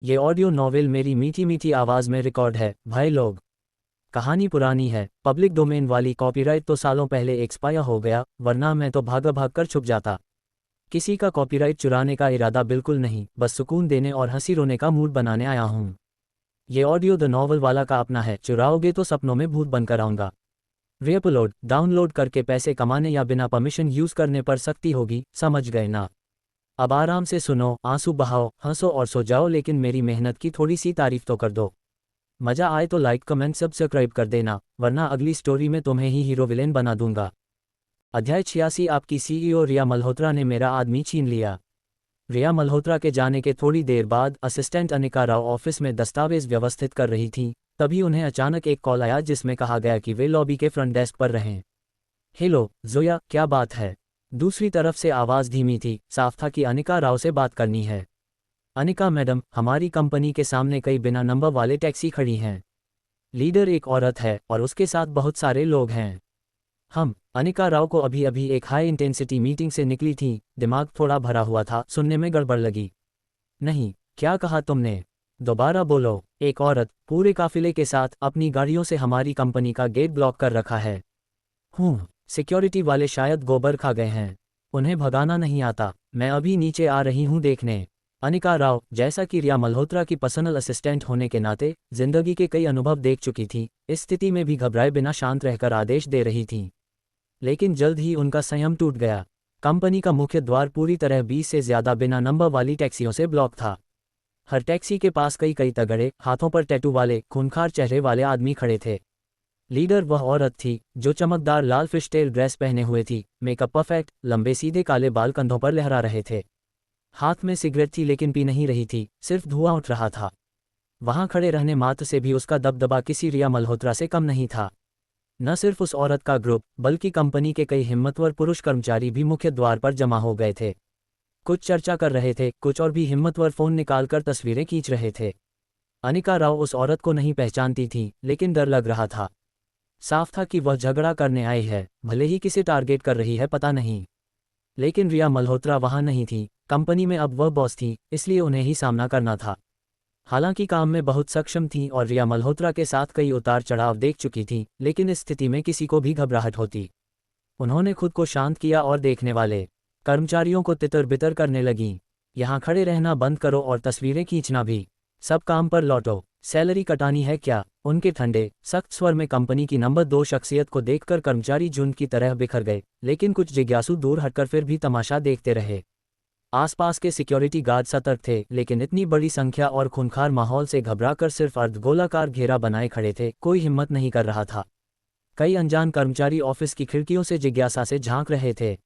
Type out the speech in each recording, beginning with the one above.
ये audio novel मेरी मीठी मीठी आवाज़ में रिकॉर्ड है। भाई लोग, कहानी पुरानी है, पब्लिक डोमेन वाली कॉपीराइट तो सालों पहले एक्सपायर हो गया, वरना मैं तो भाग भाग कर छुप जाता। किसी का कॉपीराइट चुराने का इरादा बिल्कुल नहीं, बस सुकून देने और हंसी रोने का मूड बनाने आया हूँ। ये ऑडियो द नॉवल वाला का अपना है, चुराओगे तो सपनों में भूत बनकर आऊँगा। रीअपलोड डाउनलोड करके पैसे कमाने या बिना परमिशन यूज़ करने पर सख्ती होगी, समझ गए ना। अब आराम से सुनो, आंसू बहाओ, हंसो और सो जाओ, लेकिन मेरी मेहनत की थोड़ी सी तारीफ तो कर दो। मज़ा आए तो लाइक कमेंट सब्सक्राइब कर देना, वरना अगली स्टोरी में तुम्हें ही हीरो विलेन बना दूंगा। अध्याय 86। आपकी सीईओ रिया मल्होत्रा ने मेरा आदमी छीन लिया। रिया मल्होत्रा के जाने के थोड़ी देर बाद असिस्टेंट अनिका राव ऑफिस में दस्तावेज व्यवस्थित कर रही थी। तभी उन्हें अचानक एक कॉल आया जिसमें कहा गया कि वे लॉबी के फ्रंट डेस्क पर रहें। हेलो जोया, क्या बात है? दूसरी तरफ से आवाज़ धीमी थी, साफ था कि अनिका राव से बात करनी है। अनिका मैडम, हमारी कंपनी के सामने कई बिना नंबर वाले टैक्सी खड़ी हैं। लीडर एक औरत है और उसके साथ बहुत सारे लोग हैं। अनिका राव को अभी अभी एक हाई इंटेंसिटी मीटिंग से निकली थी, दिमाग थोड़ा भरा हुआ था, सुनने में गड़बड़ लगी। नहीं, क्या कहा तुमने? दोबारा बोलो। एक औरत पूरे काफिले के साथ अपनी गाड़ियों से हमारी कंपनी का गेट ब्लॉक कर रखा है। सिक्योरिटी वाले शायद गोबर खा गए हैं, उन्हें भगाना नहीं आता। मैं अभी नीचे आ रही हूँ देखने। अनिका राव, जैसा कि रिया मल्होत्रा की पर्सनल असिस्टेंट होने के नाते जिंदगी के कई अनुभव देख चुकी थी, इस स्थिति में भी घबराए बिना शांत रहकर आदेश दे रही थी। लेकिन जल्द ही उनका संयम टूट गया। कंपनी का मुख्य द्वार पूरी तरह 20 से ज्यादा बिना नंबर वाली टैक्सियों से ब्लॉक था। हर टैक्सी के पास कई कई तगड़े, हाथों पर टैटू वाले, खूंखार चेहरे वाले आदमी खड़े थे। लीडर वह औरत थी जो चमकदार लाल फिशटेल ड्रेस पहने हुए थी, मेकअप परफेक्ट, लंबे सीधे काले बाल कंधों पर लहरा रहे थे। हाथ में सिगरेट थी लेकिन पी नहीं रही थी, सिर्फ धुआं उठ रहा था। वहां खड़े रहने मात्र से भी उसका दबदबा किसी रिया मल्होत्रा से कम नहीं था। न सिर्फ उस औरत का ग्रुप, बल्कि कंपनी के कई हिम्मतवर पुरुष कर्मचारी भी मुख्य द्वार पर जमा हो गए थे। कुछ चर्चा कर रहे थे, कुछ और भी हिम्मतवर फोन निकालकर तस्वीरें खींच रहे थे। अनिका राव उस औरत को नहीं पहचानती थी, लेकिन डर लग रहा था। साफ था कि वह झगड़ा करने आई है, भले ही किसे टारगेट कर रही है पता नहीं। लेकिन रिया मल्होत्रा वहां नहीं थी, कंपनी में अब वह बॉस थी, इसलिए उन्हें ही सामना करना था। हालांकि काम में बहुत सक्षम थी और रिया मल्होत्रा के साथ कई उतार चढ़ाव देख चुकी थी, लेकिन इस स्थिति में किसी को भी घबराहट होती। उन्होंने खुद को शांत किया और देखने वाले कर्मचारियों को तितर बितर करने लगीं। यहाँ खड़े रहना बंद करो और तस्वीरें खींचना भी। सब काम पर लौटो। सैलरी कटानी है क्या? उनके ठंडे सख्त स्वर में कंपनी की नंबर 2 शख्सियत को देखकर कर्मचारी झुंड की तरह बिखर गए, लेकिन कुछ जिज्ञासु दूर हटकर फिर भी तमाशा देखते रहे। आसपास के सिक्योरिटी गार्ड सतर्क थे, लेकिन इतनी बड़ी संख्या और खूंखार माहौल से घबराकर सिर्फ अर्धगोलाकार घेरा बनाए खड़े थे, कोई हिम्मत नहीं कर रहा था। कई अनजान कर्मचारी ऑफिस की खिड़कियों से जिज्ञासा से झांक रहे थे।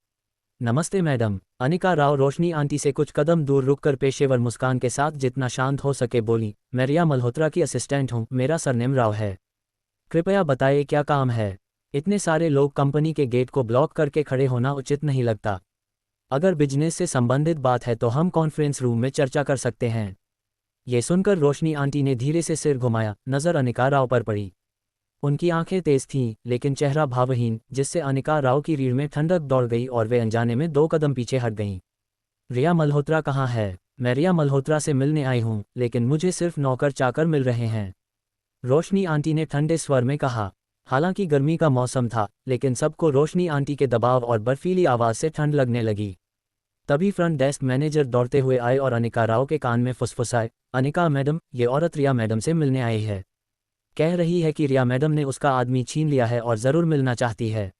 नमस्ते मैडम, अनिका राव रोशनी आंटी से कुछ कदम दूर रुककर पेशेवर मुस्कान के साथ जितना शांत हो सके बोली, मैं रिया मल्होत्रा की असिस्टेंट हूँ, मेरा सरनेम राव है। कृपया बताइए क्या काम है? इतने सारे लोग कंपनी के गेट को ब्लॉक करके खड़े होना उचित नहीं लगता। अगर बिजनेस से संबंधित बात है तो हम कॉन्फ्रेंस रूम में चर्चा कर सकते हैं। ये सुनकर रोशनी आंटी ने धीरे से सिर घुमाया, नजर अनिका राव पर पड़ी। उनकी आंखें तेज थीं, लेकिन चेहरा भावहीन, जिससे अनिका राव की रीढ़ में ठंडक दौड़ गई और वे अनजाने में 2 कदम पीछे हट गईं। रिया मल्होत्रा कहाँ है? मैं रिया मल्होत्रा से मिलने आई हूँ, लेकिन मुझे सिर्फ नौकर चाकर मिल रहे हैं, रोशनी आंटी ने ठंडे स्वर में कहा। हालांकि गर्मी का मौसम था, लेकिन सबको रोशनी आंटी के दबाव और बर्फीली आवाज़ से ठंड लगने लगी। तभी फ्रंट डेस्क मैनेजर दौड़ते हुए आए और अनिका राव के कान में फुसफुसाए, अनिका मैडम, ये औरत रिया मैडम से मिलने आई है। कह रही है कि रिया मैडम ने उसका आदमी छीन लिया है और ज़रूर मिलना चाहती है।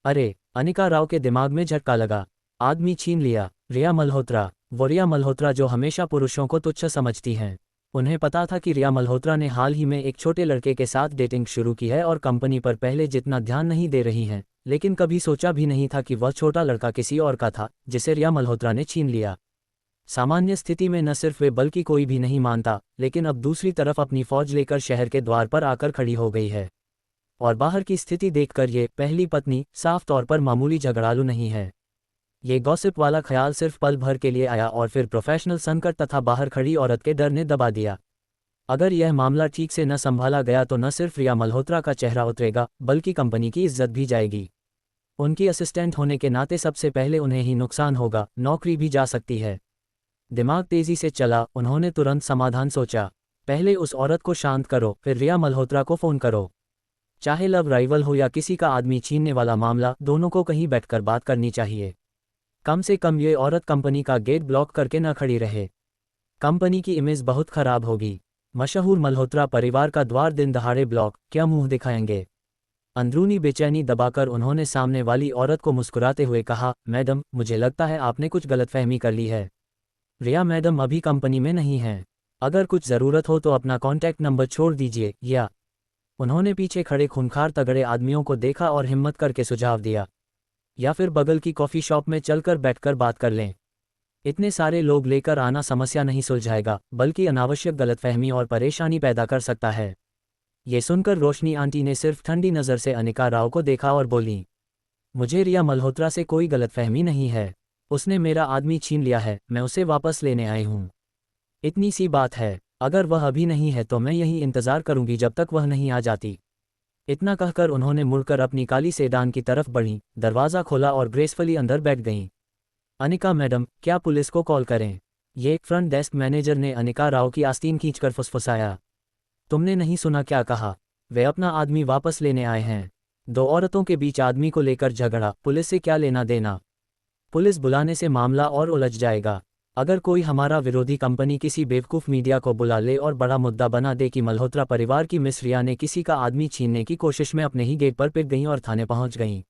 अरे, अनिका राव के दिमाग में झटका लगा। आदमी छीन लिया? रिया मल्होत्रा, वो रिया मल्होत्रा जो हमेशा पुरुषों को तुच्छ समझती हैं। उन्हें पता था कि रिया मल्होत्रा ने हाल ही में एक छोटे लड़के के साथ डेटिंग शुरू की है और कंपनी पर पहले जितना ध्यान नहीं दे रही हैं, लेकिन कभी सोचा भी नहीं था कि वह छोटा लड़का किसी और का था, जिसे रिया मल्होत्रा ने छीन लिया। सामान्य स्थिति में न सिर्फ वे बल्कि कोई भी नहीं मानता, लेकिन अब दूसरी तरफ अपनी फौज लेकर शहर के द्वार पर आकर खड़ी हो गई है। और बाहर की स्थिति देखकर ये पहली पत्नी साफ तौर पर मामूली झगड़ालू नहीं है। ये गॉसिप वाला ख्याल सिर्फ पल भर के लिए आया और फिर प्रोफेशनल संकट तथा बाहर खड़ी औरत के डर ने दबा दिया। अगर यह मामला ठीक से न संभाला गया तो न सिर्फ रिया मल्होत्रा का चेहरा उतरेगा, बल्कि कंपनी की इज्जत भी जाएगी। उनकी असिस्टेंट होने के नाते सबसे पहले उन्हें ही नुकसान होगा, नौकरी भी जा सकती है। दिमाग तेजी से चला, उन्होंने तुरंत समाधान सोचा। पहले उस औरत को शांत करो, फिर रिया मल्होत्रा को फ़ोन करो। चाहे लव राइवल हो या किसी का आदमी छीनने वाला मामला, दोनों को कहीं बैठकर बात करनी चाहिए। कम से कम ये औरत कंपनी का गेट ब्लॉक करके न खड़ी रहे। कंपनी की इमेज बहुत खराब होगी। मशहूर मल्होत्रा परिवार का द्वार दिन दहाड़े ब्लॉक, क्या मुंह दिखाएंगे। अंदरूनी बेचैनी दबाकर उन्होंने सामने वाली औरत को मुस्कुराते हुए कहा, मैडम, मुझे लगता है आपने कुछ गलतफहमी कर ली है। रिया मैडम अभी कंपनी में नहीं हैं। अगर कुछ ज़रूरत हो तो अपना कॉन्टैक्ट नंबर छोड़ दीजिए। या उन्होंने पीछे खड़े खूंखार तगड़े आदमियों को देखा और हिम्मत करके सुझाव दिया, या फिर बगल की कॉफ़ी शॉप में चलकर बैठकर बात कर लें। इतने सारे लोग लेकर आना समस्या नहीं सुलझाएगा, बल्कि अनावश्यक गलतफहमी और परेशानी पैदा कर सकता है। ये सुनकर रोशनी आंटी ने सिर्फ ठंडी नज़र से अनिका राव को देखा और बोली, मुझे रिया मल्होत्रा से कोई गलतफहमी नहीं है। उसने मेरा आदमी छीन लिया है, मैं उसे वापस लेने आई हूँ। इतनी सी बात है। अगर वह अभी नहीं है तो मैं यहीं इंतज़ार करूंगी जब तक वह नहीं आ जाती। इतना कहकर उन्होंने मुड़कर अपनी काली सेडान की तरफ बढ़ीं, दरवाज़ा खोला और ग्रेसफुली अंदर बैठ गईं। अनिका मैडम, क्या पुलिस को कॉल करें? ये फ्रंट डेस्क मैनेजर ने अनिका राव की आस्तीन खींचकर फुसफुसाया। तुमने नहीं सुना क्या कहा? वे अपना आदमी वापस लेने आए हैं। दो औरतों के बीच आदमी को लेकर झगड़ा, पुलिस से क्या लेना देना? पुलिस बुलाने से मामला और उलझ जाएगा। अगर कोई हमारा विरोधी कंपनी किसी बेवकूफ़ मीडिया को बुला ले और बड़ा मुद्दा बना दे कि मल्होत्रा परिवार की मिस रिया ने किसी का आदमी छीनने की कोशिश में अपने ही गेट पर पिट गईं और थाने पहुंच गईं,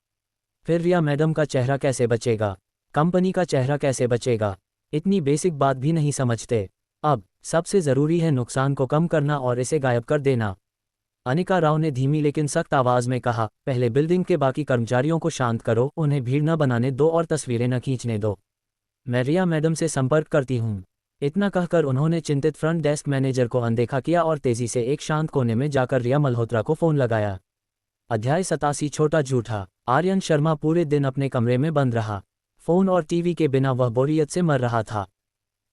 फिर रिया मैडम का चेहरा कैसे बचेगा? कंपनी का चेहरा कैसे बचेगा? इतनी बेसिक बात भी नहीं समझते। अब सबसे ज़रूरी है नुकसान को कम करना और इसे गायब कर देना। अनिका राव ने धीमी लेकिन सख्त आवाज़ में कहा, पहले बिल्डिंग के बाकी कर्मचारियों को शांत करो, उन्हें भीड़ न बनाने दो और तस्वीरें न खींचने दो। मैं रिया मैडम से संपर्क करती हूँ। इतना कहकर उन्होंने चिंतित फ्रंट डेस्क मैनेजर को अनदेखा किया और तेजी से एक शांत कोने में जाकर रिया मल्होत्रा को फ़ोन लगाया। अध्याय 87 छोटा झूठा। आर्यन शर्मा पूरे दिन अपने कमरे में बंद रहा। फ़ोन और टीवी के बिना वह बोरियत से मर रहा था।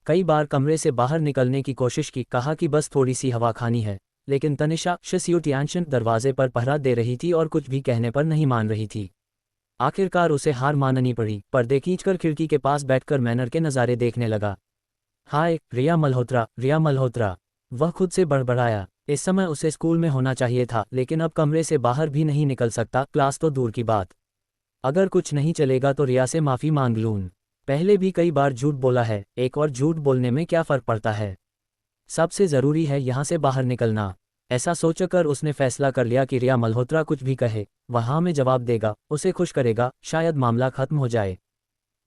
कई बार कमरे से बाहर निकलने की कोशिश की, कहा कि बस थोड़ी सी हवा खानी है, लेकिन तनिषा शिस्यूटियांशन दरवाजे पर पहरा दे रही थी और कुछ भी कहने पर नहीं मान रही थी। आखिरकार उसे हार माननी पड़ी। पर्दे खींचकर खिड़की के पास बैठकर मैनर के नज़ारे देखने लगा। हाय, रिया मल्होत्रा, रिया मल्होत्रा, वह खुद से बड़बड़ाया। इस समय उसे स्कूल में होना चाहिए था, लेकिन अब कमरे से बाहर भी नहीं निकल सकता, क्लास तो दूर की बात। अगर कुछ नहीं चलेगा तो रिया से माफ़ी मांग लूँ। पहले भी कई बार झूठ बोला है, एक और झूठ बोलने में क्या फ़र्क पड़ता है? सबसे ज़रूरी है यहाँ से बाहर निकलना। ऐसा सोचकर उसने फैसला कर लिया कि रिया मल्होत्रा कुछ भी कहे, वह हाँ में जवाब देगा, उसे खुश करेगा, शायद मामला खत्म हो जाए।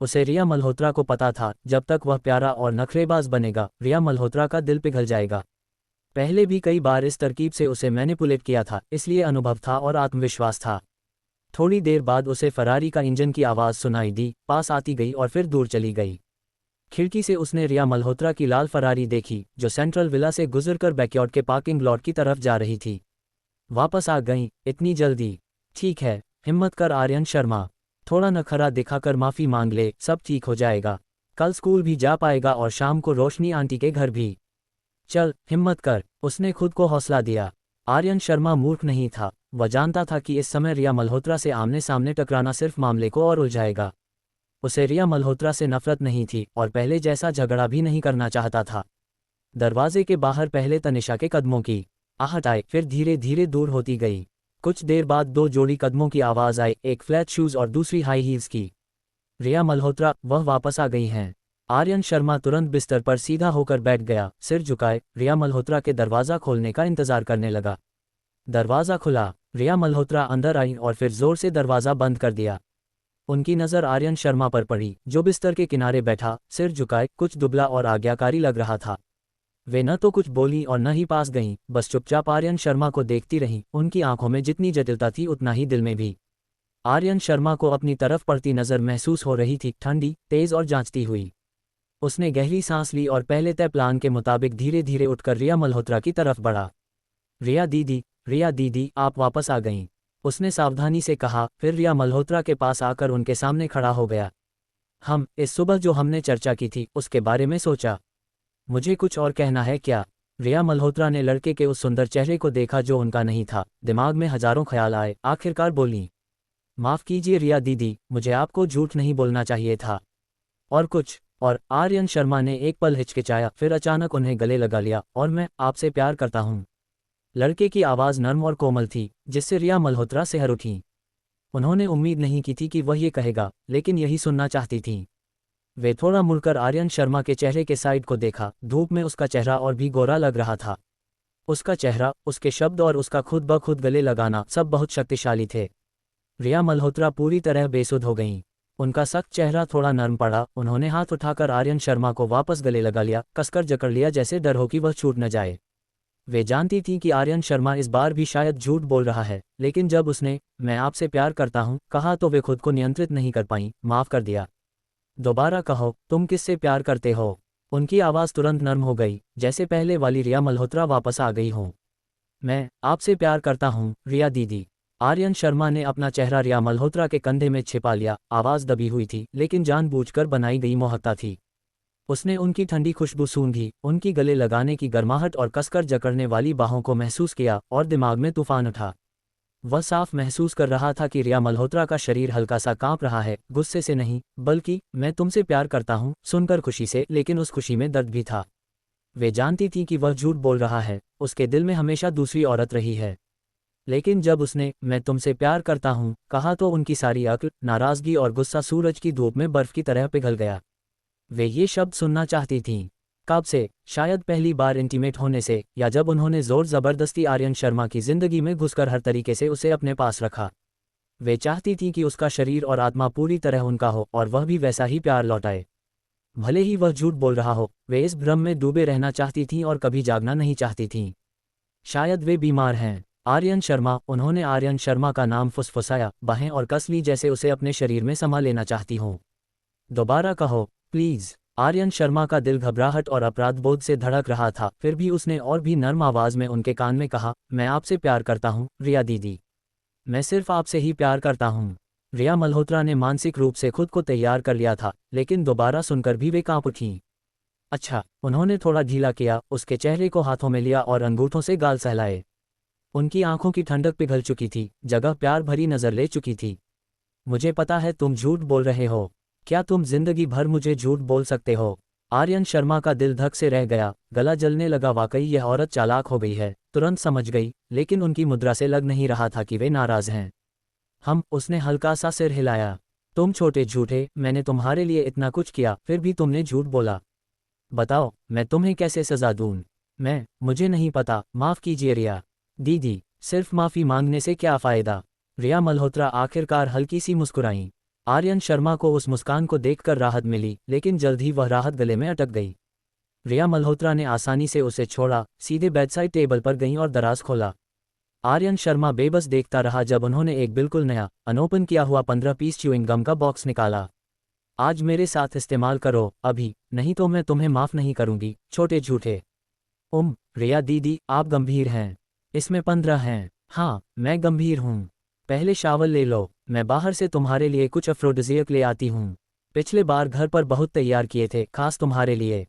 उसे रिया मल्होत्रा को पता था, जब तक वह प्यारा और नखरेबाज बनेगा, रिया मल्होत्रा का दिल पिघल जाएगा। पहले भी कई बार इस तरकीब से उसे मैनिपुलेट किया था, इसलिए अनुभव था और आत्मविश्वास था। थोड़ी देर बाद उसे फरारी का इंजन की आवाज़ सुनाई दी, पास आती गई और फिर दूर चली गई। खिड़की से उसने रिया मल्होत्रा की लाल फरारी देखी, जो सेंट्रल विला से गुजरकर बैकयार्ड के पार्किंग लॉट की तरफ जा रही थी। वापस आ गई? इतनी जल्दी? ठीक है, हिम्मत कर आर्यन शर्मा, थोड़ा नखरा दिखाकर माफ़ी मांग ले, सब ठीक हो जाएगा। कल स्कूल भी जा पाएगा और शाम को रोशनी आंटी के घर भी। चल, हिम्मत कर, उसने खुद को हौसला दिया। आर्यन शर्मा मूर्ख नहीं था, वह जानता था कि इस समय रिया मल्होत्रा से आमने सामने टकराना सिर्फ मामले को और उलझाएगा। उसे रिया मल्होत्रा से नफरत नहीं थी और पहले जैसा झगड़ा भी नहीं करना चाहता था। दरवाजे के बाहर पहले तनिषा के कदमों की आहट आई, फिर धीरे धीरे दूर होती गई। कुछ देर बाद दो जोड़ी कदमों की आवाज़ आई, एक फ्लैट शूज़ और दूसरी हाई हील्स की। रिया मल्होत्रा, वह वापस आ गई हैं। आर्यन शर्मा तुरंत बिस्तर पर सीधा होकर बैठ गया, सिर झुकाए, रिया मल्होत्रा के दरवाज़ा खोलने का इंतज़ार करने लगा। दरवाज़ा खुला, रिया मल्होत्रा अंदर आई और फिर ज़ोर से दरवाज़ा बंद कर दिया। उनकी नज़र आर्यन शर्मा पर पड़ी, जो बिस्तर के किनारे बैठा, सिर झुकाए, कुछ दुबला और आज्ञाकारी लग रहा था। वे न तो कुछ बोली और न ही पास गईं, बस चुपचाप आर्यन शर्मा को देखती रहीं। उनकी आंखों में जितनी जटिलता थी उतना ही दिल में भी। आर्यन शर्मा को अपनी तरफ पड़ती नज़र महसूस हो रही थी, ठंडी, तेज़ और जांचती हुई। उसने गहरी सांस ली और पहले तय प्लान के मुताबिक धीरे धीरे उठकर रिया मल्होत्रा की तरफ बढ़ा। रिया दीदी, आप वापस आ गईं, उसने सावधानी से कहा, फिर रिया मल्होत्रा के पास आकर उनके सामने खड़ा हो गया। इस सुबह जो हमने चर्चा की थी, उसके बारे में सोचा। मुझे कुछ और कहना है क्या? रिया मल्होत्रा ने लड़के के उस सुंदर चेहरे को देखा जो उनका नहीं था। दिमाग में हजारों ख्याल आए, आखिरकार बोली, माफ़ कीजिए रिया दीदी, मुझे आपको झूठ नहीं बोलना चाहिए था। और कुछ? और आर्यन शर्मा ने एक पल हिचकिचाया, फिर अचानक उन्हें गले लगा लिया। और मैं आपसे प्यार करता हूँ। लड़के की आवाज़ नर्म और कोमल थी, जिससे रिया मल्होत्रा सिहर उठी। उन्होंने उम्मीद नहीं की थी कि वह ये कहेगा, लेकिन यही सुनना चाहती थी। वे थोड़ा मुड़कर आर्यन शर्मा के चेहरे के साइड को देखा। धूप में उसका चेहरा और भी गोरा लग रहा था। उसका चेहरा, उसके शब्द और उसका खुद ब खुद गले लगाना सब बहुत शक्तिशाली थे। रिया मल्होत्रा पूरी तरह बेसुध हो गईं। उनका सख्त चेहरा थोड़ा नरम पड़ा। उन्होंने हाथ उठाकर आर्यन शर्मा को वापस गले लगा लिया, कसकर जकड़ लिया जैसे डर हो कि वह छूट न जाए। वे जानती थीं कि आर्यन शर्मा इस बार भी शायद झूठ बोल रहा है, लेकिन जब उसने मैं आपसे प्यार करता हूं कहा तो वे खुद को नियंत्रित नहीं कर पाईं। माफ़ कर दिया। दोबारा कहो, तुम किससे प्यार करते हो? उनकी आवाज़ तुरंत नर्म हो गई, जैसे पहले वाली रिया मल्होत्रा वापस आ गई हो। मैं आपसे प्यार करता हूँ रिया दीदी। आर्यन शर्मा ने अपना चेहरा रिया मल्होत्रा के कंधे में छिपा लिया। आवाज़ दबी हुई थी, लेकिन जानबूझकर बनाई गई मोहकता थी। उसने उनकी ठंडी खुशबू सूंघी, उनकी गले लगाने की गर्माहट और कसकर जकड़ने वाली बाहों को महसूस किया, और दिमाग में तूफान उठा। वह साफ महसूस कर रहा था कि रिया मल्होत्रा का शरीर हल्का सा कांप रहा है, गुस्से से नहीं, बल्कि मैं तुमसे प्यार करता हूँ सुनकर खुशी से, लेकिन उस खुशी में दर्द भी था। वे जानती थी कि वह झूठ बोल रहा है, उसके दिल में हमेशा दूसरी औरत रही है। लेकिन जब उसने मैं तुमसे प्यार करता हूँ कहा तो उनकी सारी अक्ल, नाराज़गी और गुस्सा सूरज की धूप में बर्फ की तरह पिघल गया। वे ये शब्द सुनना चाहती थीं। कब से? शायद पहली बार इंटीमेट होने से, या जब उन्होंने जोर ज़बरदस्ती आर्यन शर्मा की ज़िंदगी में घुसकर हर तरीके से उसे अपने पास रखा। वे चाहती थीं कि उसका शरीर और आत्मा पूरी तरह उनका हो, और वह भी वैसा ही प्यार लौटाए। भले ही वह झूठ बोल रहा हो, वे इस भ्रम में डूबे रहना चाहती थीं और कभी जागना नहीं चाहती थीं। शायद वे बीमार हैं। आर्यन शर्मा, उन्होंने आर्यन शर्मा का नाम फुसफुसाया, बाहें और कस ली जैसे उसे अपने शरीर में समा लेना चाहती हों। दोबारा कहो प्लीज़। आर्यन शर्मा का दिल घबराहट और अपराधबोध से धड़क रहा था, फिर भी उसने और भी नर्म आवाज़ में उनके कान में कहा, मैं आपसे प्यार करता हूँ रिया दीदी। मैं सिर्फ आपसे ही प्यार करता हूँ। रिया मल्होत्रा ने मानसिक रूप से खुद को तैयार कर लिया था, लेकिन दोबारा सुनकर भी वे कांप उठीं। अच्छा, उन्होंने थोड़ा ढीला किया, उसके चेहरे को हाथों में लिया और अंगूठों से गाल सहलाए। उनकी आंखों की ठंडक पिघल चुकी थी, जगह प्यार भरी नज़र ले चुकी थी। मुझे पता है तुम झूठ बोल रहे हो। क्या तुम जिंदगी भर मुझे झूठ बोल सकते हो? आर्यन शर्मा का दिल धक से रह गया, गला जलने लगा। वाकई यह औरत चालाक हो गई है, तुरंत समझ गई, लेकिन उनकी मुद्रा से लग नहीं रहा था कि वे नाराज़ हैं। उसने हल्का सा सिर हिलाया। तुम छोटे झूठे, मैंने तुम्हारे लिए इतना कुछ किया, फिर भी तुमने झूठ बोला। बताओ, मैं तुम्हें कैसे सजा दूं? मुझे नहीं पता, माफ़ कीजिए रिया दीदी। सिर्फ माफ़ी मांगने से क्या फ़ायदा? रिया मल्होत्रा आखिरकार हल्की सी मुस्कुराईं। आर्यन शर्मा को उस मुस्कान को देखकर राहत मिली, लेकिन जल्द ही वह राहत गले में अटक गई। रिया मल्होत्रा ने आसानी से उसे छोड़ा, सीधे बेडसाइड टेबल पर गईं और दराज खोला। आर्यन शर्मा बेबस देखता रहा जब उन्होंने एक बिल्कुल नया, अनोपन किया हुआ 15 पीस च्यूइंग गम का बॉक्स निकाला। आज मेरे साथ इस्तेमाल करो अभी, नहीं तो मैं तुम्हें माफ़ नहीं करूंगी, छोटे झूठे। रिया दीदी, आप गंभीर हैं। इसमें 15 हैं। हाँ, मैं गंभीर हूँ। पहले शावर ले लो, मैं बाहर से तुम्हारे लिए कुछ अफ्रोडिजियक ले आती हूँ। पिछले बार घर पर बहुत तैयार किए थे, खास तुम्हारे लिए।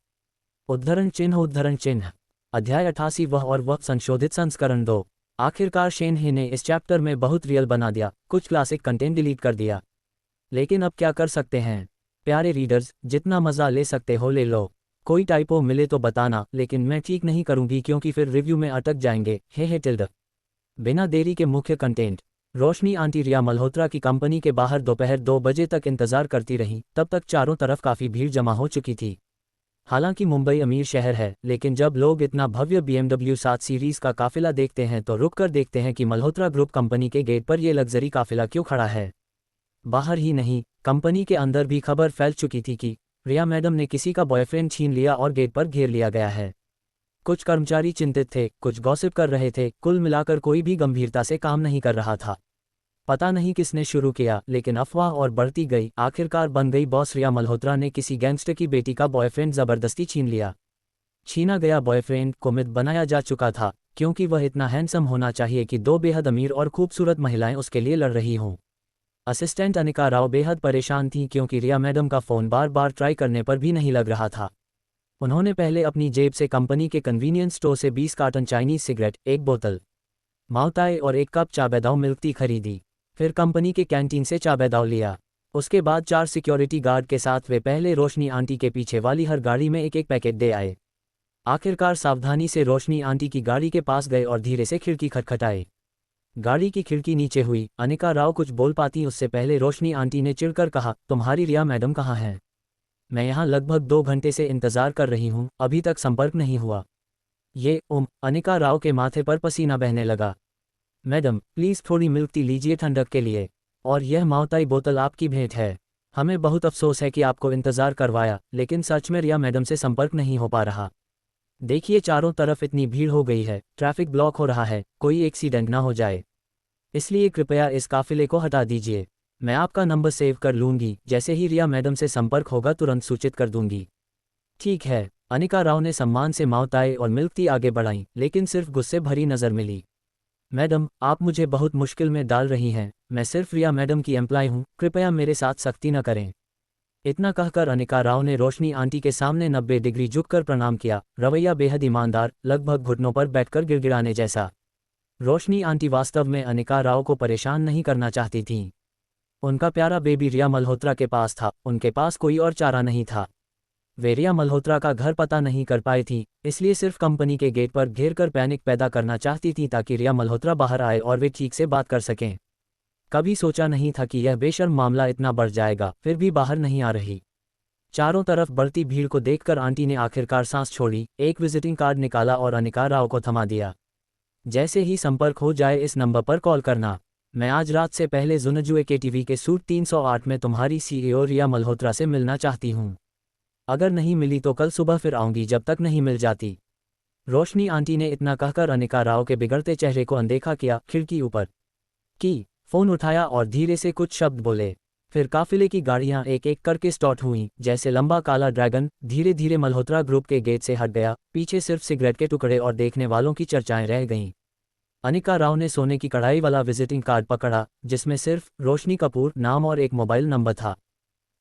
उद्धरण चिन्ह। अध्याय 88 वह और वह संशोधित संस्करण 2। आखिरकार शेन हे ने इस चैप्टर में बहुत रियल बना दिया, कुछ क्लासिक कंटेंट डिलीट कर दिया। लेकिन अब क्या कर सकते हैं? प्यारे रीडर्स, जितना मज़ा ले सकते हो ले लो। कोई टाइपो मिले तो बताना, लेकिन मैं ठीक नहीं करूँगी क्योंकि फिर रिव्यू में अटक जाएंगे। हे टिल्ड। बिना देरी के मुख्य कंटेंट। रोशनी आंटी रिया मल्होत्रा की कंपनी के बाहर दोपहर 2 बजे तक इंतजार करती रहीं। तब तक चारों तरफ काफ़ी भीड़ जमा हो चुकी थी। हालांकि मुंबई अमीर शहर है, लेकिन जब लोग इतना भव्य BMW 7 सीरीज़ का काफिला देखते हैं तो रुक कर देखते हैं कि मल्होत्रा ग्रुप कंपनी के गेट पर ये लग्जरी काफिला क्यों खड़ा है। बाहर ही नहीं, कंपनी के अंदर भी खबर फैल चुकी थी कि रिया मैडम ने किसी का बॉयफ्रेंड छीन लिया और गेट पर घेर लिया गया है। कुछ कर्मचारी चिंतित थे, कुछ गॉसिप कर रहे थे, कुल मिलाकर कोई भी गंभीरता से काम नहीं कर रहा था। पता नहीं किसने शुरू किया, लेकिन अफवाह और बढ़ती गई। आखिरकार बन गई बॉस। रिया मल्होत्रा ने किसी गैंगस्टर की बेटी का बॉयफ्रेंड जबरदस्ती छीन लिया। छीना गया बॉयफ्रेंड को मिथ बनाया जा चुका था, क्योंकि वह इतना हैंडसम होना चाहिए कि 2 बेहद अमीर और खूबसूरत महिलाएं उसके लिए लड़ रही हों। असिस्टेंट अनिका राव बेहद परेशान थीं क्योंकि रिया मैडम का फ़ोन बार बार ट्राई करने पर भी नहीं लग रहा था। उन्होंने पहले अपनी जेब से कंपनी के कन्वीनियंस स्टोर से 20 कार्टन चाइनीज़ सिगरेट, 1 बोतल माओताई और 1 कप चाबेदाव मिल्क टी खरीदी। फिर कंपनी के कैंटीन से चाबेदाव लिया। उसके बाद 4 सिक्योरिटी गार्ड के साथ वे पहले रोशनी आंटी के पीछे वाली हर गाड़ी में एक एक पैकेट दे आए। आखिरकार सावधानी से रोशनी आंटी की गाड़ी के पास गए और धीरे से खिड़की खटखटाई। गाड़ी की खिड़की नीचे हुई। अनिका राव कुछ बोल पाती उससे पहले रोशनी आंटी ने चिढ़कर कहा, तुम्हारी रिया मैडम कहाँ हैं? मैं यहाँ लगभग 2 घंटे से इंतज़ार कर रही हूँ, अभी तक संपर्क नहीं हुआ। अनिका राव के माथे पर पसीना बहने लगा। मैडम प्लीज़ थोड़ी मिल्क टी लीजिए ठंडक के लिए, और यह माउताई बोतल आपकी भेंट है। हमें बहुत अफसोस है कि आपको इंतज़ार करवाया, लेकिन सच में रिया मैडम से संपर्क नहीं हो पा रहा। देखिए चारों तरफ इतनी भीड़ हो गई है, ट्रैफिक ब्लॉक हो रहा है, कोई एक्सीडेंट ना हो जाए, इसलिए कृपया इस काफिले को हटा दीजिए। मैं आपका नंबर सेव कर लूँगी, जैसे ही रिया मैडम से संपर्क होगा तुरंत सूचित कर दूंगी। ठीक है। अनिका राव ने सम्मान से माउताई और मिल्क टी आगे बढ़ाई, लेकिन सिर्फ गुस्से भरी नज़र मिली। मैडम आप मुझे बहुत मुश्किल में डाल रही हैं, मैं सिर्फ रिया मैडम की एम्प्लॉय हूँ, कृपया मेरे साथ सख्ती न करें। इतना कहकर अनिका राव ने रोशनी आंटी के सामने 90 डिग्री झुककर प्रणाम किया, रवैया बेहद ईमानदार, लगभग घुटनों पर बैठकर गिड़गिड़ाने जैसा। रोशनी आंटी वास्तव में अनिका राव को परेशान नहीं करना चाहती थीं। उनका प्यारा बेबी रिया मल्होत्रा के पास था, उनके पास कोई और चारा नहीं था। वे रिया मल्होत्रा का घर पता नहीं कर पाई थी, इसलिए सिर्फ कंपनी के गेट पर घेर कर पैनिक पैदा करना चाहती थी ताकि रिया मल्होत्रा बाहर आए और वे ठीक से बात कर सकें। कभी सोचा नहीं था कि यह बेशर्म मामला इतना बढ़ जाएगा, फिर भी बाहर नहीं आ रही। चारों तरफ बढ़ती भीड़ को देखकर आंटी ने आखिरकार सांस छोड़ी, एक विजिटिंग कार्ड निकाला और अनिका राव को थमा दिया। जैसे ही संपर्क हो जाए इस नंबर पर कॉल करना। मैं आज रात से पहले जुनजुए के टीवी के सूट 308 में तुम्हारी सीईओ रिया मल्होत्रा से मिलना चाहती हूँ। अगर नहीं मिली तो कल सुबह फिर आऊँगी जब तक नहीं मिल जाती। रोशनी आंटी ने इतना कहकर अनिका राव के बिगड़ते चेहरे को अनदेखा किया, खिड़की ऊपर की, फ़ोन उठाया और धीरे से कुछ शब्द बोले। फिर काफिले की गाड़ियां एक एक करके स्टार्ट हुईं, जैसे लंबा काला ड्रैगन धीरे धीरे मल्होत्रा ग्रुप के गेट से हट गया। पीछे सिर्फ सिगरेट के टुकड़े और देखने वालों की चर्चाएं रह गईं। अनिका राव ने सोने की कढ़ाई वाला विजिटिंग कार्ड पकड़ा, जिसमें सिर्फ रोशनी कपूर नाम और एक मोबाइल नंबर था।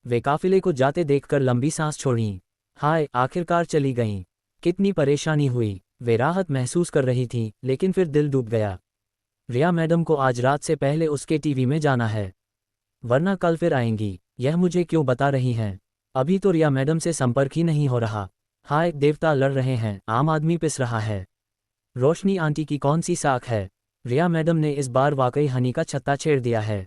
वे काफिले को जाते देखकर लंबी सांस छोड़ीं। हाय, आखिरकार चली गईं। कितनी परेशानी हुई। वे राहत महसूस कर रही थीं, लेकिन फिर दिल डूब गया। रिया मैडम को आज रात से पहले उसके टीवी में जाना है, वरना कल फिर आएंगी। यह मुझे क्यों बता रही हैं? अभी तो रिया मैडम से संपर्क ही नहीं हो रहा। हाय देवता, लड़ रहे हैं, आम आदमी पिस रहा है। रोशनी आंटी की कौन सी साख है? रिया मैडम ने इस बार वाकई हनी का छत्ता छेड़ दिया है।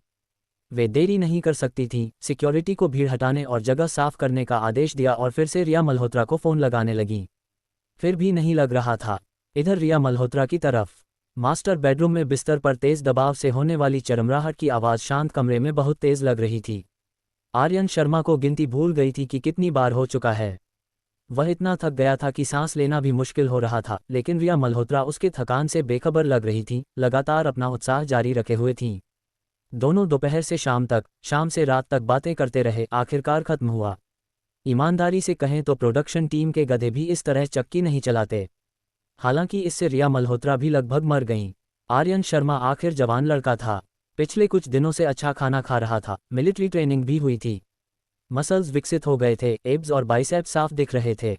वे देरी नहीं कर सकती थीं, सिक्योरिटी को भीड़ हटाने और जगह साफ करने का आदेश दिया और फिर से रिया मल्होत्रा को फ़ोन लगाने लगीं। फिर भी नहीं लग रहा था। इधर रिया मल्होत्रा की तरफ मास्टर बेडरूम में बिस्तर पर तेज दबाव से होने वाली चरमराहट की आवाज़ शांत कमरे में बहुत तेज लग रही थी। आर्यन शर्मा को गिनती भूल गई थी कि कितनी बार हो चुका है। वह इतना थक गया था कि सांस लेना भी मुश्किल हो रहा था, लेकिन रिया मल्होत्रा उसके थकान से बेखबर लग रही थी, लगातार अपना उत्साह जारी रखे हुए थीं। दोनों दोपहर से शाम तक, शाम से रात तक बातें करते रहे। आखिरकार खत्म हुआ। ईमानदारी से कहें तो प्रोडक्शन टीम के गधे भी इस तरह चक्की नहीं चलाते। हालांकि इससे रिया मल्होत्रा भी लगभग मर गईं। आर्यन शर्मा आखिर जवान लड़का था, पिछले कुछ दिनों से अच्छा खाना खा रहा था, मिलिट्री ट्रेनिंग भी हुई थी, मसल्स विकसित हो गए थे, एब्स और बाइसेप्स साफ दिख रहे थे।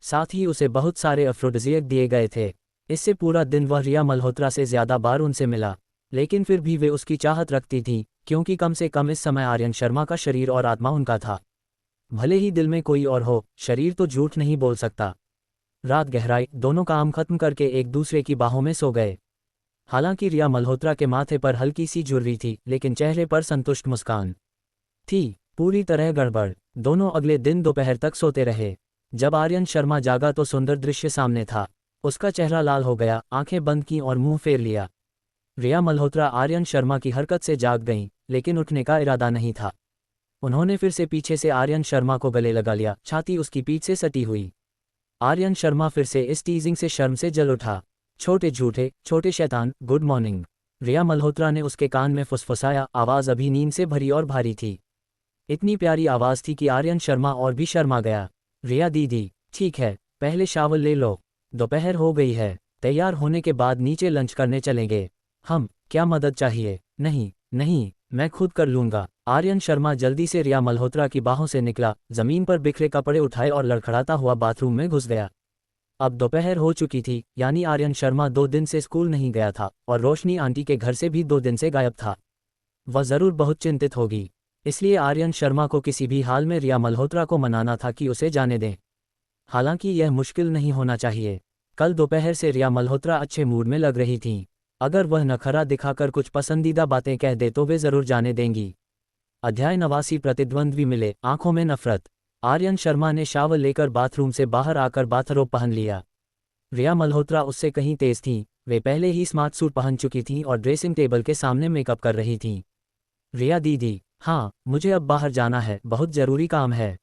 साथ ही उसे बहुत सारे अफ्रोडिजियक दिए गए थे। इससे पूरा दिन वह रिया मल्होत्रा से ज़्यादा बार उनसे मिला, लेकिन फिर भी वे उसकी चाहत रखती थी, क्योंकि कम से कम इस समय आर्यन शर्मा का शरीर और आत्मा उनका था। भले ही दिल में कोई और हो, शरीर तो झूठ नहीं बोल सकता। रात गहराई, दोनों काम खत्म करके एक दूसरे की बाहों में सो गए। हालांकि रिया मल्होत्रा के माथे पर हल्की सी झुर्री थी, लेकिन चेहरे पर संतुष्ट मुस्कान थी। पूरी तरह गड़बड़। दोनों अगले दिन दोपहर तक सोते रहे। जब आर्यन शर्मा जागा तो सुंदर दृश्य सामने था। उसका चेहरा लाल हो गया, आंखें बंद की और मुंह फेर लिया। रिया मल्होत्रा आर्यन शर्मा की हरकत से जाग गईं, लेकिन उठने का इरादा नहीं था। उन्होंने फिर से पीछे से आर्यन शर्मा को गले लगा लिया, छाती उसकी पीठ से सटी हुई। आर्यन शर्मा फिर से इस टीजिंग से शर्म से जल उठा। छोटे झूठे, छोटे शैतान, गुड मॉर्निंग। रिया मल्होत्रा ने उसके कान में फुसफुसाया, आवाज़ अभी नींद से भरी और भारी थी। इतनी प्यारी आवाज़ थी कि आर्यन शर्मा और भी शर्मा गया। रिया दीदी, ठीक है, पहले शावर ले लो, दोपहर हो गई है, तैयार होने के बाद नीचे लंच करने चलेंगे। हम, क्या मदद चाहिए? नहीं नहीं, मैं खुद कर लूँगा। आर्यन शर्मा जल्दी से रिया मल्होत्रा की बाहों से निकला, ज़मीन पर बिखरे कपड़े उठाए और लड़खड़ाता हुआ बाथरूम में घुस गया। अब दोपहर हो चुकी थी, यानी आर्यन शर्मा 2 दिन से स्कूल नहीं गया था और रोशनी आंटी के घर से भी 2 दिन से गायब था। वह ज़रूर बहुत चिंतित होगी। इसलिए आर्यन शर्मा को किसी भी हाल में रिया मल्होत्रा को मनाना था कि उसे जाने दें। हालांकि यह मुश्किल नहीं होना चाहिए। कल दोपहर से रिया मल्होत्रा अच्छे मूड में लग रही थीं। अगर वह नखरा दिखाकर कुछ पसंदीदा बातें कह दे तो वे ज़रूर जाने देंगी। अध्याय 89 प्रतिद्वंद्वी मिले, आंखों में नफरत। आर्यन शर्मा ने शावर लेकर बाथरूम से बाहर आकर बाथरोब पहन लिया। रिया मल्होत्रा उससे कहीं तेज थीं। वे पहले ही स्मार्ट सूट पहन चुकी थीं और ड्रेसिंग टेबल के सामने मेकअप कर रही थीं। रिया दीदी, हाँ मुझे अब बाहर जाना है, बहुत ज़रूरी काम है।